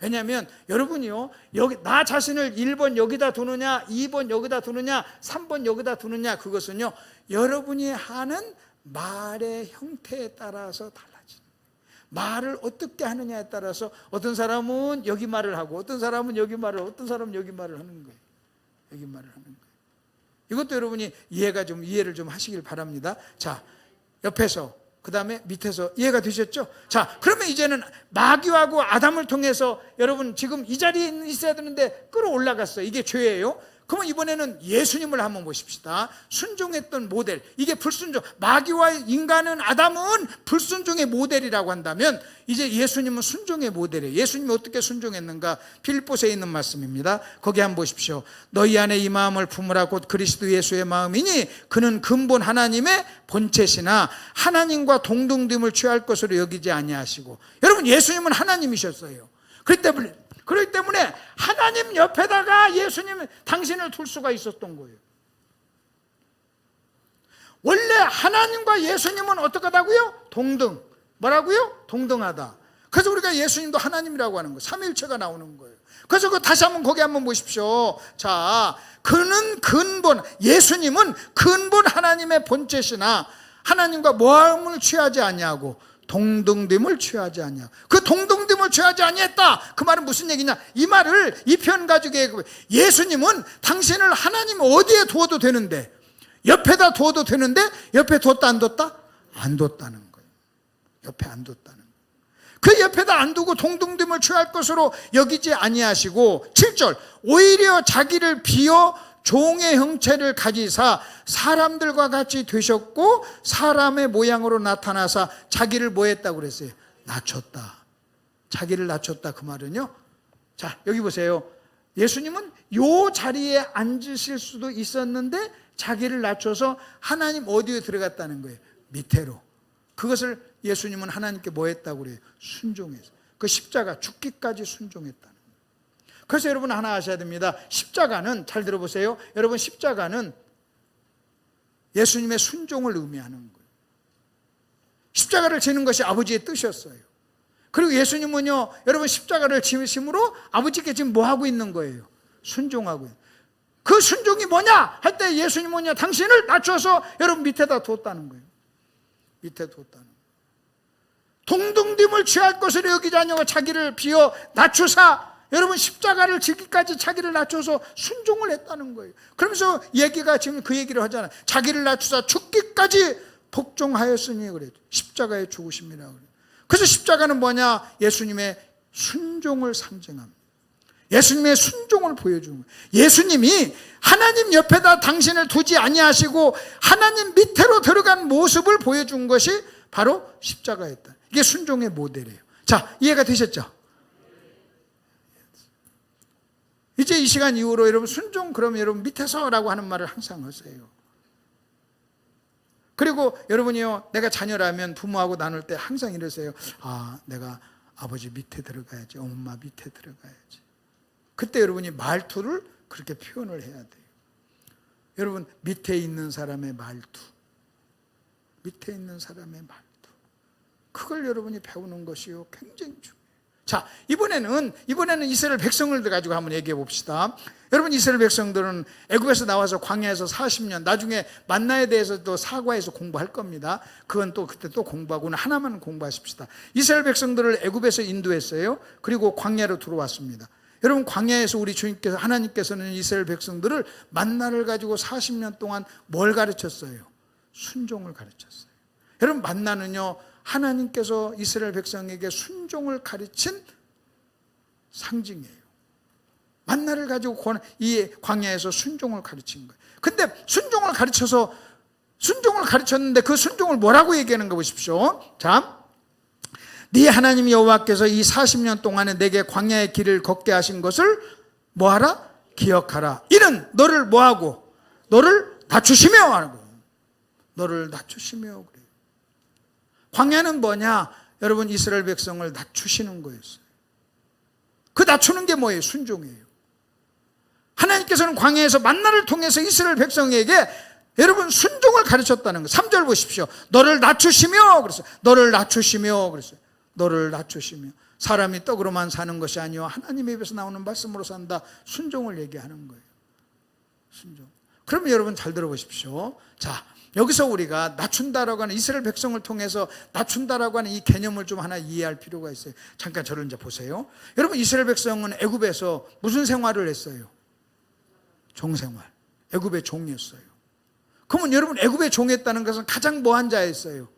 S1: 왜냐하면 여러분이요, 여기 나 자신을 1번 여기다 두느냐, 2번 여기다 두느냐, 3번 여기다 두느냐, 그것은요, 여러분이 하는 말의 형태에 따라서 달라지는 거예요. 말을 어떻게 하느냐에 따라서 어떤 사람은 여기 말을 하고 어떤 사람은 여기 말을, 어떤 사람은 여기 말을 하는 거예요. 여기 말을 하는 거예요. 이것도 여러분이 이해를 좀 하시길 바랍니다. 자, 옆에서, 그 다음에 밑에서 이해가 되셨죠? 자, 그러면 이제는 마귀하고 아담을 통해서 여러분 지금 이 자리에 있어야 되는데 끌어올라갔어요. 이게 죄예요. 그러면 이번에는 예수님을 한번 보십시다. 순종했던 모델. 이게 불순종. 마귀와 인간은, 아담은 불순종의 모델이라고 한다면 이제 예수님은 순종의 모델이에요. 예수님이 어떻게 순종했는가? 빌립보서에 있는 말씀입니다. 거기 한번 보십시오. 너희 안에 이 마음을 품으라. 곧 그리스도 예수의 마음이니 그는 근본 하나님의 본체시나 하나님과 동등됨을 취할 것으로 여기지 아니하시고. 여러분, 예수님은 하나님이셨어요. 그렇기 때문에 하나님 옆에다가 예수님 당신을 둘 수가 있었던 거예요. 원래 하나님과 예수님은 어떻다고요? 동등. 뭐라고요? 동등하다. 그래서 우리가 예수님도 하나님이라고 하는 거예요. 삼위일체가 나오는 거예요. 그래서 다시 한번 거기 한번 보십시오. 자, 그는 근본, 예수님은 근본 하나님의 본체시나 하나님과 모함을 취하지 아니하고 동등됨을 취하지 아니하고. 그 동등됨을 취하지 아니했다. 그 말은 무슨 얘기냐? 이 말을 이 편 가지고 예수님은 당신을 하나님 어디에 두어도 되는데, 옆에다 두어도 되는데 옆에 뒀다 안 뒀다? 안 뒀다는 거예요. 옆에 안 뒀다는 거예요. 그 옆에다 안 두고 동등됨을 취할 것으로 여기지 아니하시고 7절 오히려 자기를 비어 종의 형체를 가지사 사람들과 같이 되셨고 사람의 모양으로 나타나사 자기를 뭐 했다고 그랬어요? 낮췄다. 자기를 낮췄다. 그 말은요, 자 여기 보세요. 예수님은 요 자리에 앉으실 수도 있었는데 자기를 낮춰서 하나님 어디에 들어갔다는 거예요? 밑으로. 그것을 예수님은 하나님께 뭐 했다고 그래요? 순종해서. 그 십자가 죽기까지 순종했다는 거예요. 그래서 여러분 하나 아셔야 됩니다. 십자가는, 잘 들어보세요. 여러분, 십자가는 예수님의 순종을 의미하는 거예요. 십자가를 지는 것이 아버지의 뜻이었어요. 그리고 예수님은요, 여러분, 십자가를 지으심으로 아버지께 지금 뭐 하고 있는 거예요? 순종하고 있는. 그 순종이 뭐냐 할 때 예수님은요, 당신을 낮춰서 여러분 밑에다 뒀다는 거예요. 밑에 뒀다는 거예요. 동등됨을 취할 것으로 여기지 아니하고 자기를 비어 낮추사, 여러분, 십자가를 지기까지 자기를 낮춰서 순종을 했다는 거예요. 그러면서 얘기가 지금 그 얘기를 하잖아요. 자기를 낮추사 죽기까지 복종하였으니 그래요. 십자가의 죽으심이라고 그래요. 그래서 십자가는 뭐냐? 예수님의 순종을 상징합니다. 예수님의 순종을 보여주는 거예요. 예수님이 하나님 옆에다 당신을 두지 아니하시고 하나님 밑으로 들어간 모습을 보여준 것이 바로 십자가였다. 이게 순종의 모델이에요. 자, 이해가 되셨죠? 이제 이 시간 이후로 여러분, 순종 그러면 여러분 밑에서라고 하는 말을 항상 하세요. 그리고 여러분이요, 내가 자녀라면 부모하고 나눌 때 항상 이러세요. 아, 내가 아버지 밑에 들어가야지, 엄마 밑에 들어가야지. 그때 여러분이 말투를 그렇게 표현을 해야 돼요. 여러분, 밑에 있는 사람의 말투, 밑에 있는 사람의 말투, 그걸 여러분이 배우는 것이요, 굉장히 중요해요. 자, 이번에는 이스라엘 백성을 가지고 한번 얘기해 봅시다. 여러분, 이스라엘 백성들은 애굽에서 나와서 광야에서 40년, 나중에 만나에 대해서 또 사과해서 공부할 겁니다. 그건 또 그때 또 공부하고는 하나만 공부하십시다. 이스라엘 백성들을 애굽에서 인도했어요. 그리고 광야로 들어왔습니다. 여러분, 광야에서 우리 주님께서, 하나님께서는 이스라엘 백성들을 만나를 가지고 40년 동안 뭘 가르쳤어요? 순종을 가르쳤어요. 여러분, 만나는요, 하나님께서 이스라엘 백성에게 순종을 가르친 상징이에요. 만나를 가지고 이 광야에서 순종을 가르친 거예요. 근데 순종을 가르쳤는데 그 순종을 뭐라고 얘기하는 거 보십시오. 자, 네 하나님 여호와께서 이 40년 동안에 내게 광야의 길을 걷게 하신 것을 뭐하라? 기억하라. 이는 너를 뭐하고? 너를 낮추시며 하는 거예요. 너를 낮추시며 그래요. 광야는 뭐냐? 여러분, 이스라엘 백성을 낮추시는 거였어요. 그 낮추는 게 뭐예요? 순종이에요. 하나님께서는 광야에서 만나를 통해서 이스라엘 백성에게 여러분 순종을 가르쳤다는 거예요. 3절 보십시오. 너를 낮추시며 그랬어요. 너를 낮추시며 그랬어요. 너를 낮추시며. 사람이 떡으로만 사는 것이 아니요 하나님의 입에서 나오는 말씀으로 산다. 순종을 얘기하는 거예요. 순종. 그러면 여러분 잘 들어보십시오. 자, 여기서 우리가 낮춘다라고 하는, 이스라엘 백성을 통해서 낮춘다라고 하는 이 개념을 좀 하나 이해할 필요가 있어요. 잠깐 저를 이제 보세요. 여러분, 이스라엘 백성은 애굽에서 무슨 생활을 했어요? 종생활. 애굽의 종이었어요. 그러면 여러분, 애굽의 종했다는 것은 가장 뭐한 자였어요?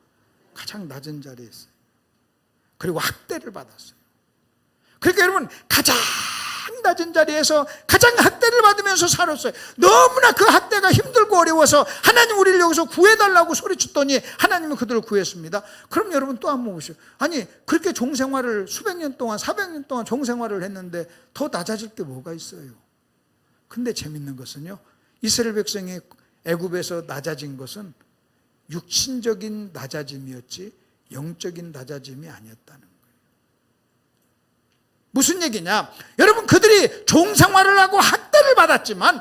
S1: 가장 낮은 자리에 있어요. 그리고 학대를 받았어요. 그러니까 여러분, 가장 낮은 자리에서 가장 학대를 받으면서 살았어요. 너무나 그 학대가 힘들고 어려워서 하나님 우리를 여기서 구해달라고 소리쳤더니 하나님은 그들을 구했습니다. 그럼 여러분 또 한번 보세요. 아니, 그렇게 종생활을 수백 년 동안, 400년 동안 종생활을 했는데 더 낮아질 게 뭐가 있어요? 근데 재밌는 것은요, 이스라엘 백성이 애굽에서 낮아진 것은 육신적인 낮아짐이었지 영적인 낮아짐이 아니었다는 거예요. 무슨 얘기냐? 여러분, 그들이 종생활을 하고 학대를 받았지만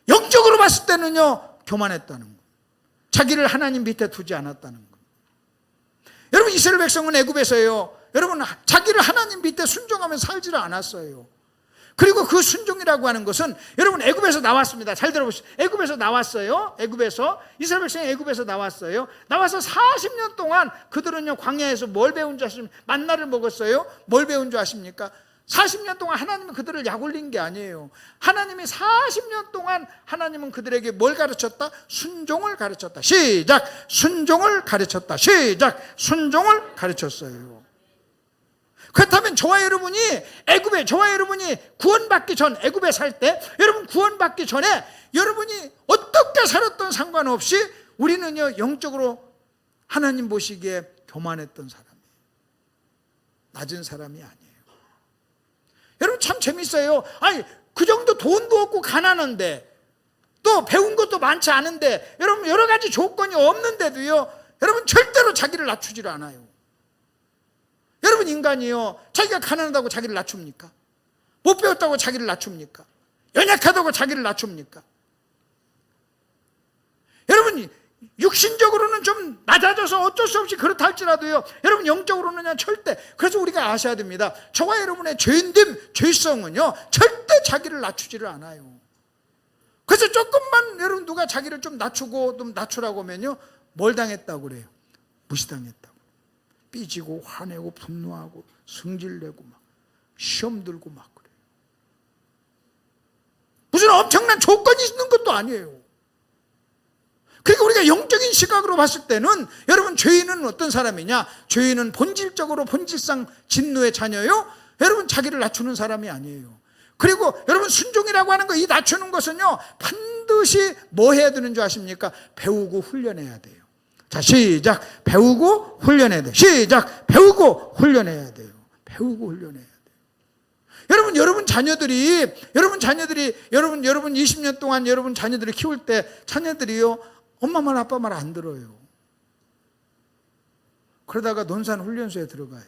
S1: 영적으로 봤을 때는요, 교만했다는 거예요. 자기를 하나님 밑에 두지 않았다는 거예요. 여러분, 이스라엘 백성은 애굽에서요, 여러분, 자기를 하나님 밑에 순종하면서 살지를 않았어요. 그리고 그 순종이라고 하는 것은 여러분, 애굽에서 나왔습니다. 잘 들어보시죠. 애굽에서 나왔어요. 이스라엘 백성이 애굽에서 나왔어요. 나와서 40년 동안 그들은요, 광야에서 뭘 배운 줄 아십니까? 만나를 먹었어요. 뭘 배운 줄 아십니까? 40년 동안 하나님은 그들을 약올린 게 아니에요. 하나님이 40년 동안 하나님은 그들에게 뭘 가르쳤다? 순종을 가르쳤다. 시작! 순종을 가르쳤다. 시작! 순종을 가르쳤어요. 그렇다면 저와 여러분이 구원받기 전, 애굽에 살 때, 여러분 구원받기 전에 여러분이 어떻게 살았던 상관없이 우리는요, 영적으로 하나님 보시기에 교만했던 사람이에요. 낮은 사람이 아니에요. 여러분 참 재밌어요. 아니, 그 정도 돈도 없고 가난한데, 또 배운 것도 많지 않은데, 여러분 여러 가지 조건이 없는데도요, 여러분 절대로 자기를 낮추지를 않아요. 여러분, 인간이요, 자기가 가난하다고 자기를 낮춥니까? 못 배웠다고 자기를 낮춥니까? 연약하다고 자기를 낮춥니까? 여러분, 육신적으로는 좀 낮아져서 어쩔 수 없이 그렇다 할지라도요, 여러분, 영적으로는 절대. 그래서 우리가 아셔야 됩니다. 저와 여러분의 죄인됨, 죄성은요, 절대 자기를 낮추지를 않아요. 그래서 조금만 여러분 누가 자기를 좀 낮추고 좀 낮추라고 하면요, 뭘 당했다고 그래요? 무시당했다고. 삐지고 화내고 분노하고 승질내고 막 시험 들고 막 그래요. 무슨 엄청난 조건이 있는 것도 아니에요. 그러니까 우리가 영적인 시각으로 봤을 때는, 여러분, 죄인은 어떤 사람이냐? 죄인은 본질적으로 본질상 진노의 자녀요, 여러분, 자기를 낮추는 사람이 아니에요. 그리고 여러분, 순종이라고 하는 거, 이 낮추는 것은요, 반드시 뭐 해야 되는 줄 아십니까? 배우고 훈련해야 돼요. 자, 시작. 배우고 훈련해야 돼요. 시작. 배우고 훈련해야 돼요. 배우고 훈련해야 돼요. 여러분 자녀들이 여러분 20년 동안 여러분 자녀들을 키울 때, 자녀들이요, 엄마 말 아빠 말 안 들어요. 그러다가 논산훈련소에 들어가요.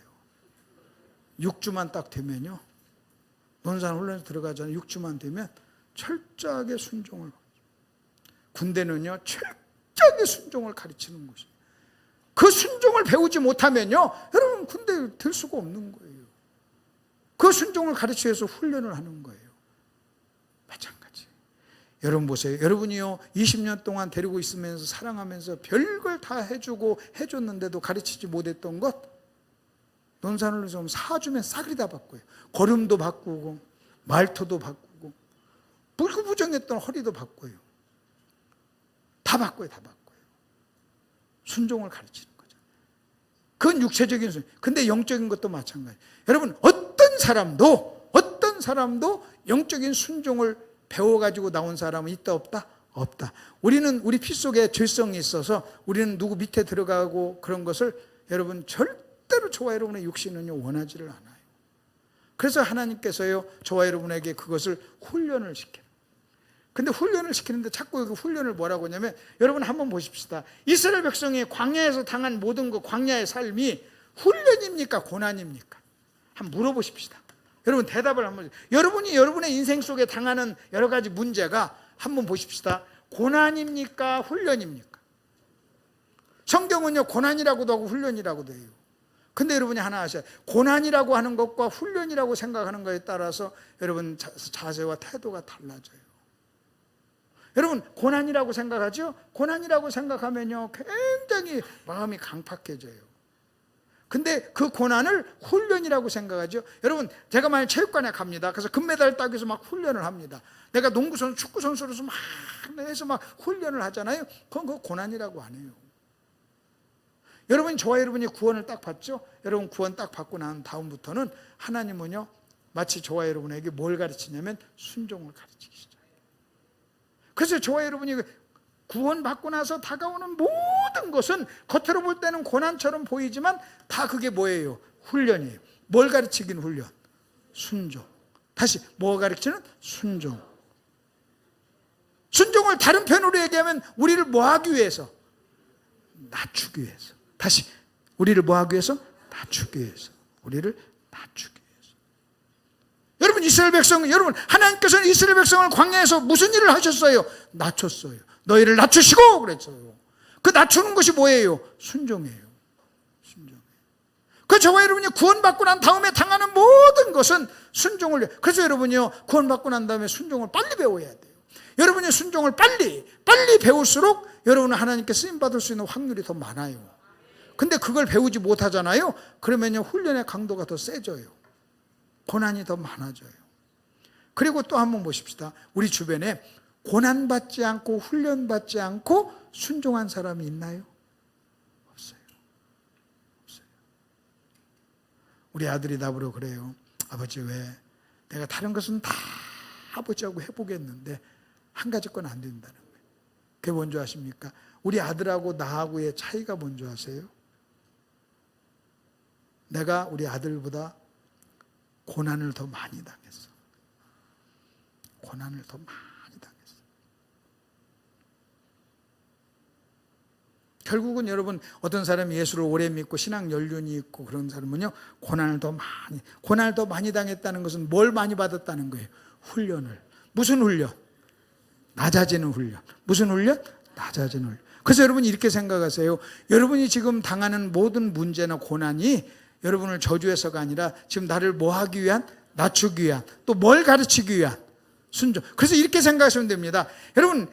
S1: 6주만 딱 되면요, 논산훈련소 들어가잖아요. 6주만 되면 철저하게 순종을. 군대는요, 철저하게 순종을 가르치는 것이에요. 그 순종을 배우지 못하면요, 여러분, 군대에 들 수가 없는 거예요. 그 순종을 가르치기 위해서 훈련을 하는 거예요. 마찬가지. 여러분 보세요. 여러분이요, 20년 동안 데리고 있으면서 사랑하면서 별걸 다 해주고 해줬는데도 가르치지 못했던 것, 논산을 좀 사주면 싸그리 다 바꿔요. 걸음도 바꾸고 말투도 바꾸고 불구부정했던 허리도 바꿔요. 다 바꿔요. 다 바꿔요. 순종을 가르치는 거죠. 그건 육체적인 순종. 근데 영적인 것도 마찬가지예요. 여러분, 어떤 사람도 영적인 순종을 배워가지고 나온 사람은 있다 없다? 없다. 우리는 우리 피 속에 죄성이 있어서 우리는 누구 밑에 들어가고 그런 것을 여러분 절대로 저와 여러분의 육신은요 원하지를 않아요. 그래서 하나님께서요 저와 여러분에게 그것을 훈련을 시켜요. 근데 훈련을 시키는데 자꾸 그 훈련을 뭐라고 하냐면, 여러분 한번 보십시다. 이스라엘 백성이 광야에서 당한 모든 그 광야의 삶이 훈련입니까? 고난입니까? 한번 물어보십시다. 여러분 대답을 한번. 여러분이 여러분의 인생 속에 당하는 여러 가지 문제가 한번 보십시다. 고난입니까? 훈련입니까? 성경은요 고난이라고도 하고 훈련이라고도 해요. 근데 여러분이 하나 아셔야 돼요. 고난이라고 하는 것과 훈련이라고 생각하는 것에 따라서 여러분 자세와 태도가 달라져요. 여러분 고난이라고 생각하죠? 고난이라고 생각하면요 굉장히 마음이 강팍해져요. 근데 그 고난을 훈련이라고 생각하죠. 여러분 제가 만약 체육관에 갑니다. 그래서 금메달 따기 위해서 막 훈련을 합니다. 내가 농구선수, 축구선수로서 막 해서 막 훈련을 하잖아요. 그건 그 고난이라고 안 해요. 여러분 저와 여러분이 구원을 딱 받죠. 여러분 구원 딱 받고 난 다음부터는 하나님은요 마치 저와 여러분에게 뭘 가르치냐면 순종을 가르치기 시작해요. 그래서 저와 여러분이 구원 받고 나서 다가오는 모든 것은 겉으로 볼 때는 고난처럼 보이지만 다 그게 뭐예요? 훈련이에요. 뭘 가르치긴 훈련? 순종. 다시 뭐 가르치는? 순종. 순종을 다른 편으로 얘기하면 우리를 뭐 하기 위해서? 낮추기 위해서. 다시 우리를 뭐 하기 위해서? 낮추기 위해서. 우리를 낮추기 위해서. 여러분 이스라엘 백성, 여러분 하나님께서는 이스라엘 백성을 광야에서 무슨 일을 하셨어요? 낮췄어요. 너희를 낮추시고 그랬어요. 그 낮추는 것이 뭐예요? 순종이에요. 순종이에요. 그 저와 여러분이 구원받고 난 다음에 당하는 모든 것은 순종을. 그래서 여러분이요 구원받고 난 다음에 순종을 빨리 배워야 돼요. 여러분이 순종을 빨리 배울수록 여러분은 하나님께 쓰임받을 수 있는 확률이 더 많아요. 근데 그걸 배우지 못하잖아요. 그러면요 훈련의 강도가 더 세져요. 고난이 더 많아져요. 그리고 또 한번 보십시다. 우리 주변에 고난받지 않고 훈련받지 않고 순종한 사람이 있나요? 없어요. 없어요. 우리 아들이 나보러 그래요. 아버지 왜 내가 다른 것은 다 아버지하고 해보겠는데 한 가지 건 안 된다는 거예요. 그게 뭔지 아십니까? 우리 아들하고 나하고의 차이가 뭔지 아세요? 내가 우리 아들보다 고난을 더 많이 당했어. 고난을 더 많이 당했어. 결국은 여러분 어떤 사람이 예수를 오래 믿고 신앙 연륜이 있고 그런 사람은요 고난을 더 많이 당했다는 것은 뭘 많이 받았다는 거예요? 훈련을. 무슨 훈련? 낮아지는 훈련. 무슨 훈련? 낮아지는 훈련. 그래서 여러분 이렇게 생각하세요. 여러분이 지금 당하는 모든 문제나 고난이 여러분을 저주해서가 아니라 지금 나를 뭐 하기 위한? 낮추기 위한, 또 뭘 가르치기 위한? 순종. 그래서 이렇게 생각하시면 됩니다. 여러분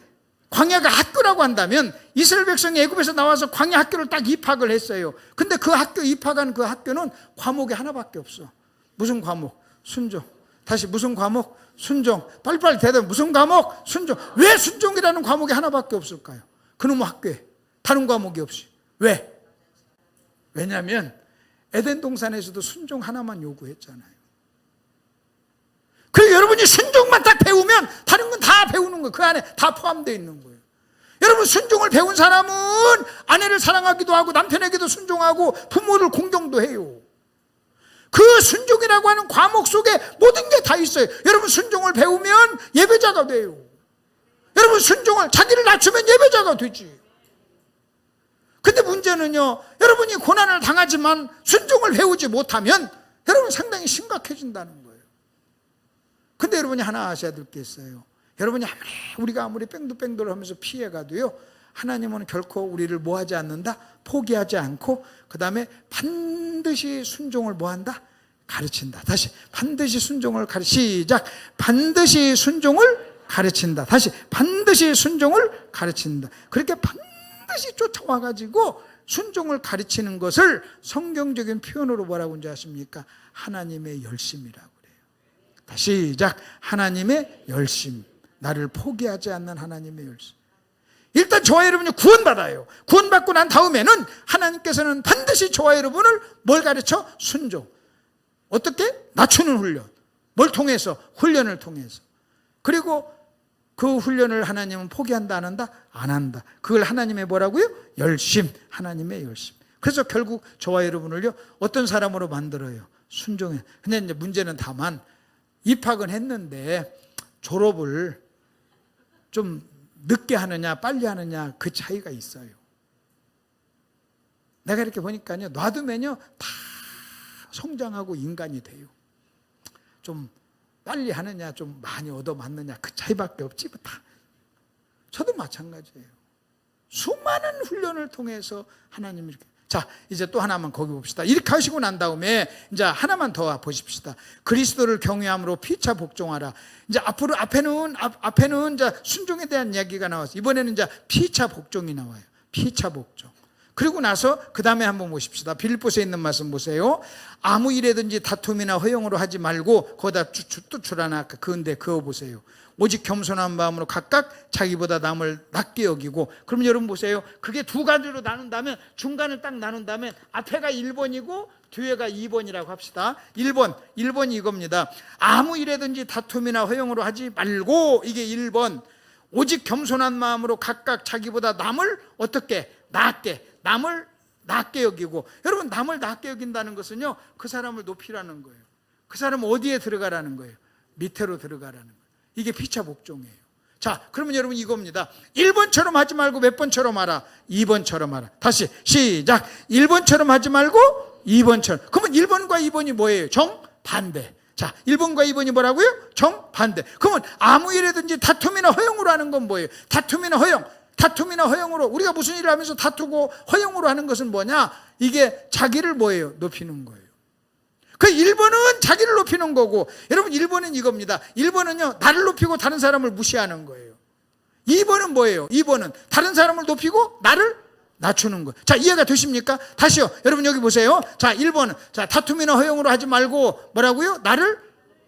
S1: 광야가 학교라고 한다면 이스라엘 백성이 애굽에서 나와서 광야 학교를 딱 입학을 했어요. 근데 그 학교 입학한 그 학교는 과목이 하나밖에 없어. 무슨 과목? 순종. 다시 무슨 과목? 순종. 빨리빨리 대답해. 무슨 과목? 순종. 왜 순종이라는 과목이 하나밖에 없을까요? 그놈의 학교에 다른 과목이 없이. 왜? 왜냐하면 에덴 동산에서도 순종 하나만 요구했잖아요. 그리고 여러분이 순종만 딱 배우면 다른 건 다 배우는 거예요. 그 안에 다 포함되어 있는 거예요. 여러분 순종을 배운 사람은 아내를 사랑하기도 하고 남편에게도 순종하고 부모를 공경도 해요. 그 순종이라고 하는 과목 속에 모든 게 다 있어요. 여러분 순종을 배우면 예배자가 돼요. 여러분 순종을 자기를 낮추면 예배자가 되지. 근데 문제는요, 여러분이 고난을 당하지만 순종을 배우지 못하면 여러분 상당히 심각해진다는 거예요. 근데 여러분이 하나 아셔야 될 게 있어요. 여러분이 우리가 아무리 뺑글뺑글 하면서 피해가도요, 하나님은 결코 우리를 뭐하지 않는다? 포기하지 않고 그 다음에 반드시 순종을 뭐한다? 가르친다. 다시 반드시 순종을 시작. 반드시 순종을 가르친다. 다시 반드시 순종을 가르친다. 그렇게 반드시 쫓아와가지고 순종을 가르치는 것을 성경적인 표현으로 뭐라고 하는지 아십니까? 하나님의 열심이라고 그래요. 다시 시작. 하나님의 열심. 나를 포기하지 않는 하나님의 열심. 일단 저와 여러분이 구원받아요. 구원받고 난 다음에는 하나님께서는 반드시 저와 여러분을 뭘 가르쳐? 순종. 어떻게? 낮추는 훈련. 뭘 통해서? 훈련을 통해서. 그리고 그 훈련을 하나님은 포기한다 안 한다? 안 한다. 그걸 하나님의 뭐라고요? 열심. 하나님의 열심. 그래서 결국 저와 여러분을요 어떤 사람으로 만들어요? 순종해. 근데 이제 문제는 다만 입학은 했는데 졸업을 좀 늦게 하느냐 빨리 하느냐 그 차이가 있어요. 내가 이렇게 보니까요 놔두면요 다 성장하고 인간이 돼요. 좀 빨리 하느냐 좀 많이 얻어맞느냐 그 차이밖에 없지 뭐 다. 저도 마찬가지예요. 수많은 훈련을 통해서 하나님이 이렇게. 자 이제 또 하나만 거기 봅시다. 이렇게 하시고 난 다음에 이제 하나만 더 보십시다. 그리스도를 경외함으로 피차 복종하라. 이제 앞에는 이제 순종에 대한 이야기가 나왔어요. 이번에는 이제 피차 복종이 나와요. 피차 복종. 그리고 나서 그 다음에 한번 보십시다. 빌립보서에 있는 말씀 보세요. 아무 일에든지 다툼이나 허용으로 하지 말고 거기다 뚜출하나 그건데 그거 보세요. 오직 겸손한 마음으로 각각 자기보다 남을 낮게 여기고. 그럼 여러분 보세요. 그게 두 가지로 나눈다면 중간을 딱 나눈다면 앞에가 1번이고 뒤에가 2번이라고 합시다. 1번이 이겁니다. 아무 일에든지 다툼이나 허용으로 하지 말고 이게 1번. 오직 겸손한 마음으로 각각 자기보다 남을 어떻게? 남을 낮게 여기고. 여러분 남을 낮게 여긴다는 것은요 그 사람을 높이라는 거예요. 그 사람은 어디에 들어가라는 거예요? 밑으로 들어가라는 거예요. 이게 피차 복종이에요. 자 그러면 여러분 이겁니다. 1번처럼 하지 말고 몇 번처럼 하라? 2번처럼 하라. 다시 시작. 1번처럼 하지 말고 2번처럼. 그러면 1번과 2번이 뭐예요? 정반대. 자 1번과 2번이 뭐라고요? 정반대. 그러면 아무 일에든지 다툼이나 허용으로 하는 건 뭐예요? 다툼이나 허용으로 우리가 무슨 일을 하면서 다투고 허용으로 하는 것은 뭐냐? 이게 자기를 뭐예요? 높이는 거예요. 그 1번은 자기를 높이는 거고, 여러분 1번은 이겁니다. 1번은요 나를 높이고 다른 사람을 무시하는 거예요. 2번은 뭐예요? 2번은 다른 사람을 높이고 나를 낮추는 거예요. 자 이해가 되십니까? 다시요. 여러분 여기 보세요. 자 1번은 자 다툼이나 허용으로 하지 말고 뭐라고요? 나를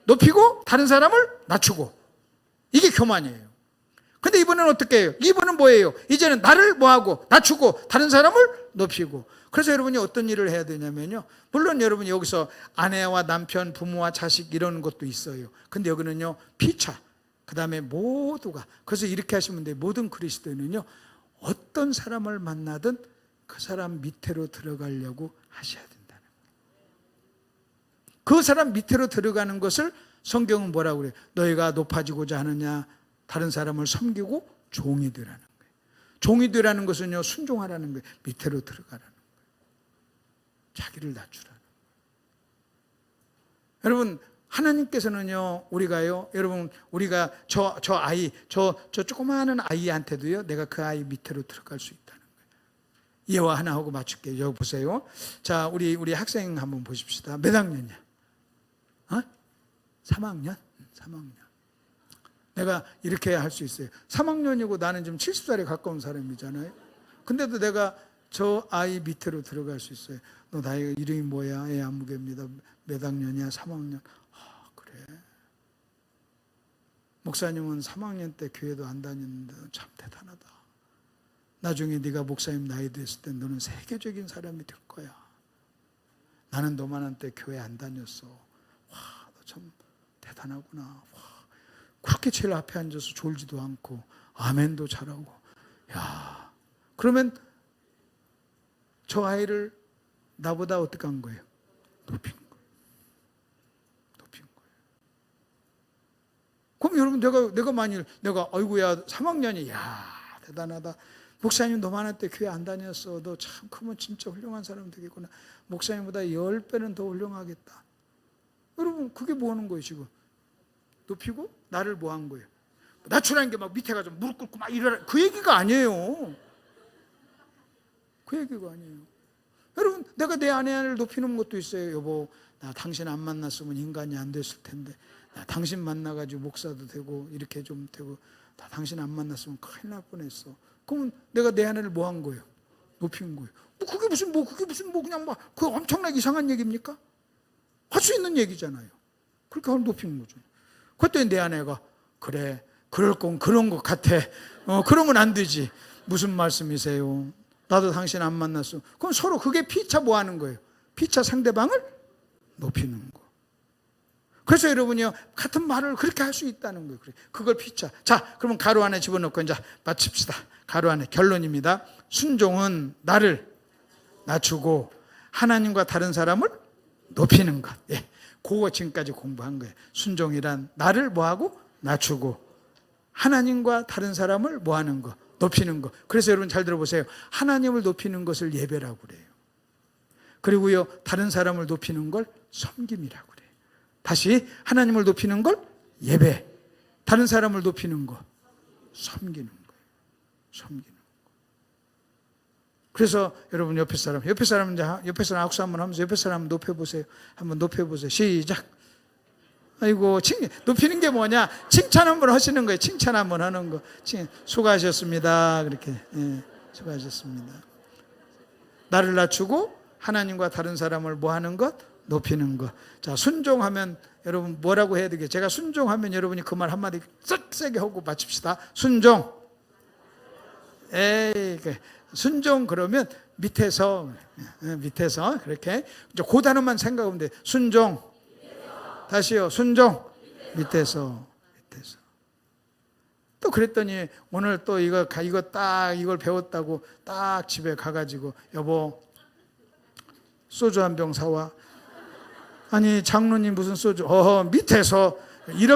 S1: 높이고 다른 사람을 낮추고. 이게 교만이에요. 근데 이번에는 어떻게 해요? 이번은 뭐예요? 이제는 나를 뭐하고 낮추고 다른 사람을 높이고. 그래서 여러분이 어떤 일을 해야 되냐면요, 물론 여러분이 여기서 아내와 남편, 부모와 자식 이런 것도 있어요. 근데 여기는요 피차, 그 다음에 모두가. 그래서 이렇게 하시면 돼요. 모든 그리스도인은요 어떤 사람을 만나든 그 사람 밑으로 들어가려고 하셔야 된다는 거예요. 그 사람 밑으로 들어가는 것을 성경은 뭐라고 그래요? 너희가 높아지고자 하느냐? 다른 사람을 섬기고 종이 되라는 거예요. 종이 되라는 것은요, 순종하라는 거예요. 밑으로 들어가라는 거예요. 자기를 낮추라는 거예요. 여러분, 하나님께서는요, 여러분, 우리가 저 아이, 저 조그마한 아이한테도요, 내가 그 아이 밑으로 들어갈 수 있다는 거예요. 예화 하나 하고 맞출게요. 여기 보세요. 자, 우리 학생 한번 보십시다. 몇 학년이야? 3학년? 3학년. 내가 이렇게 할 수 있어요. 3학년이고 나는 지금 70살에 가까운 사람이잖아요. 근데도 내가 저 아이 밑으로 들어갈 수 있어요. 너 나이 이름이 뭐야? 애 안무개입니다. 몇 학년이야? 3학년. 아, 그래. 목사님은 3학년 때 교회도 안 다녔는데 참 대단하다. 나중에 네가 목사님 나이 됐을 때 너는 세계적인 사람이 될 거야. 나는 너만한 때 교회 안 다녔어. 와, 너 참 대단하구나. 와, 그렇게 제일 앞에 앉아서 졸지도 않고 아멘도 잘하고. 야, 그러면 저 아이를 나보다 어떻게 한 거예요? 높인 거예요. 높인 거예요. 그럼 여러분, 내가 만일 아이고야 3학년이 야 대단하다. 목사님 너만한 때 교회 안 다녔어. 너 참 크면 진짜 훌륭한 사람 되겠구나. 목사님보다 10배는 더 훌륭하겠다. 여러분, 그게 뭐 하는 거예요 지금? 높이고 나를 뭐 한 거예요? 낮추라는 게 막 밑에 가서 무릎 꿇고 막 이러라, 그 얘기가 아니에요. 그 얘기가 아니에요. 여러분, 내가 내 아내를 높이는 것도 있어요. 여보, 나 당신 안 만났으면 인간이 안 됐을 텐데, 나 당신 만나가지고 목사도 되고 이렇게 좀 되고, 나 당신 안 만났으면 큰일 날 뻔했어. 그러면 내가 내 아내를 뭐 한 거예요? 높인 거예요. 그게 무슨 그냥 막 그 엄청나게 이상한 얘기입니까? 할 수 있는 얘기잖아요. 그렇게 하면 높인 거죠. 그때 내 아내가 그래, 그럴 건 그런 것 같아. 그러면 안 되지. 무슨 말씀이세요? 나도 당신 안 만났어. 그럼 서로 그게 피차 뭐 하는 거예요? 피차 상대방을 높이는 거. 그래서 여러분이요, 같은 말을 그렇게 할 수 있다는 거예요. 그걸 피차. 자, 그러면 가로 안에 집어넣고 이제 마칩시다. 가로 안에 결론입니다. 순종은 나를 낮추고 하나님과 다른 사람을 높이는 것. 예, 그거 지금까지 공부한 거예요. 순종이란 나를 뭐하고? 낮추고 하나님과 다른 사람을 뭐하는 거? 높이는 거. 그래서 여러분 잘 들어보세요. 하나님을 높이는 것을 예배라고 그래요. 그리고요, 다른 사람을 높이는 걸 섬김이라고 그래요. 다시, 하나님을 높이는 걸 예배, 다른 사람을 높이는 거 섬기는 거예요. 섬기는 거. 그래서 여러분 옆에 사람 악수 한번 하면서 옆에 사람 높여보세요. 한번 높여보세요. 시작. 아이고, 높이는 게 뭐냐? 칭찬 한번 하시는 거예요. 칭찬 한번 하는 거. 수고하셨습니다. 그렇게. 예, 수고하셨습니다. 나를 낮추고 하나님과 다른 사람을 뭐 하는 것? 높이는 것. 자, 순종하면 여러분 뭐라고 해야 되겠어요? 제가 순종하면 여러분이 그 말 한마디 썩 세게 하고 마칩시다. 순종. 순종 그러면 밑에서 그렇게 이제 그 단어만 생각하면 돼. 순종. 다시요. 순종. 밑에서. 또 그랬더니 오늘 또 이걸 배웠다고 딱 집에 가가지고 여보 소주 한 병 사와. 아니 장로님 무슨 소주? 밑에서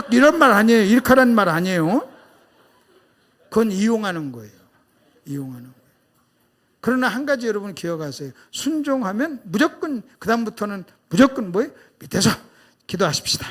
S1: 이런 말 아니에요. 이렇게 하라는 말 아니에요. 그건 이용하는 거예요. 이용하는 거예요. 그러나 한 가지 여러분 기억하세요. 순종하면 무조건, 그다음부터는 무조건 뭐예요? 밑에서 기도하십시다.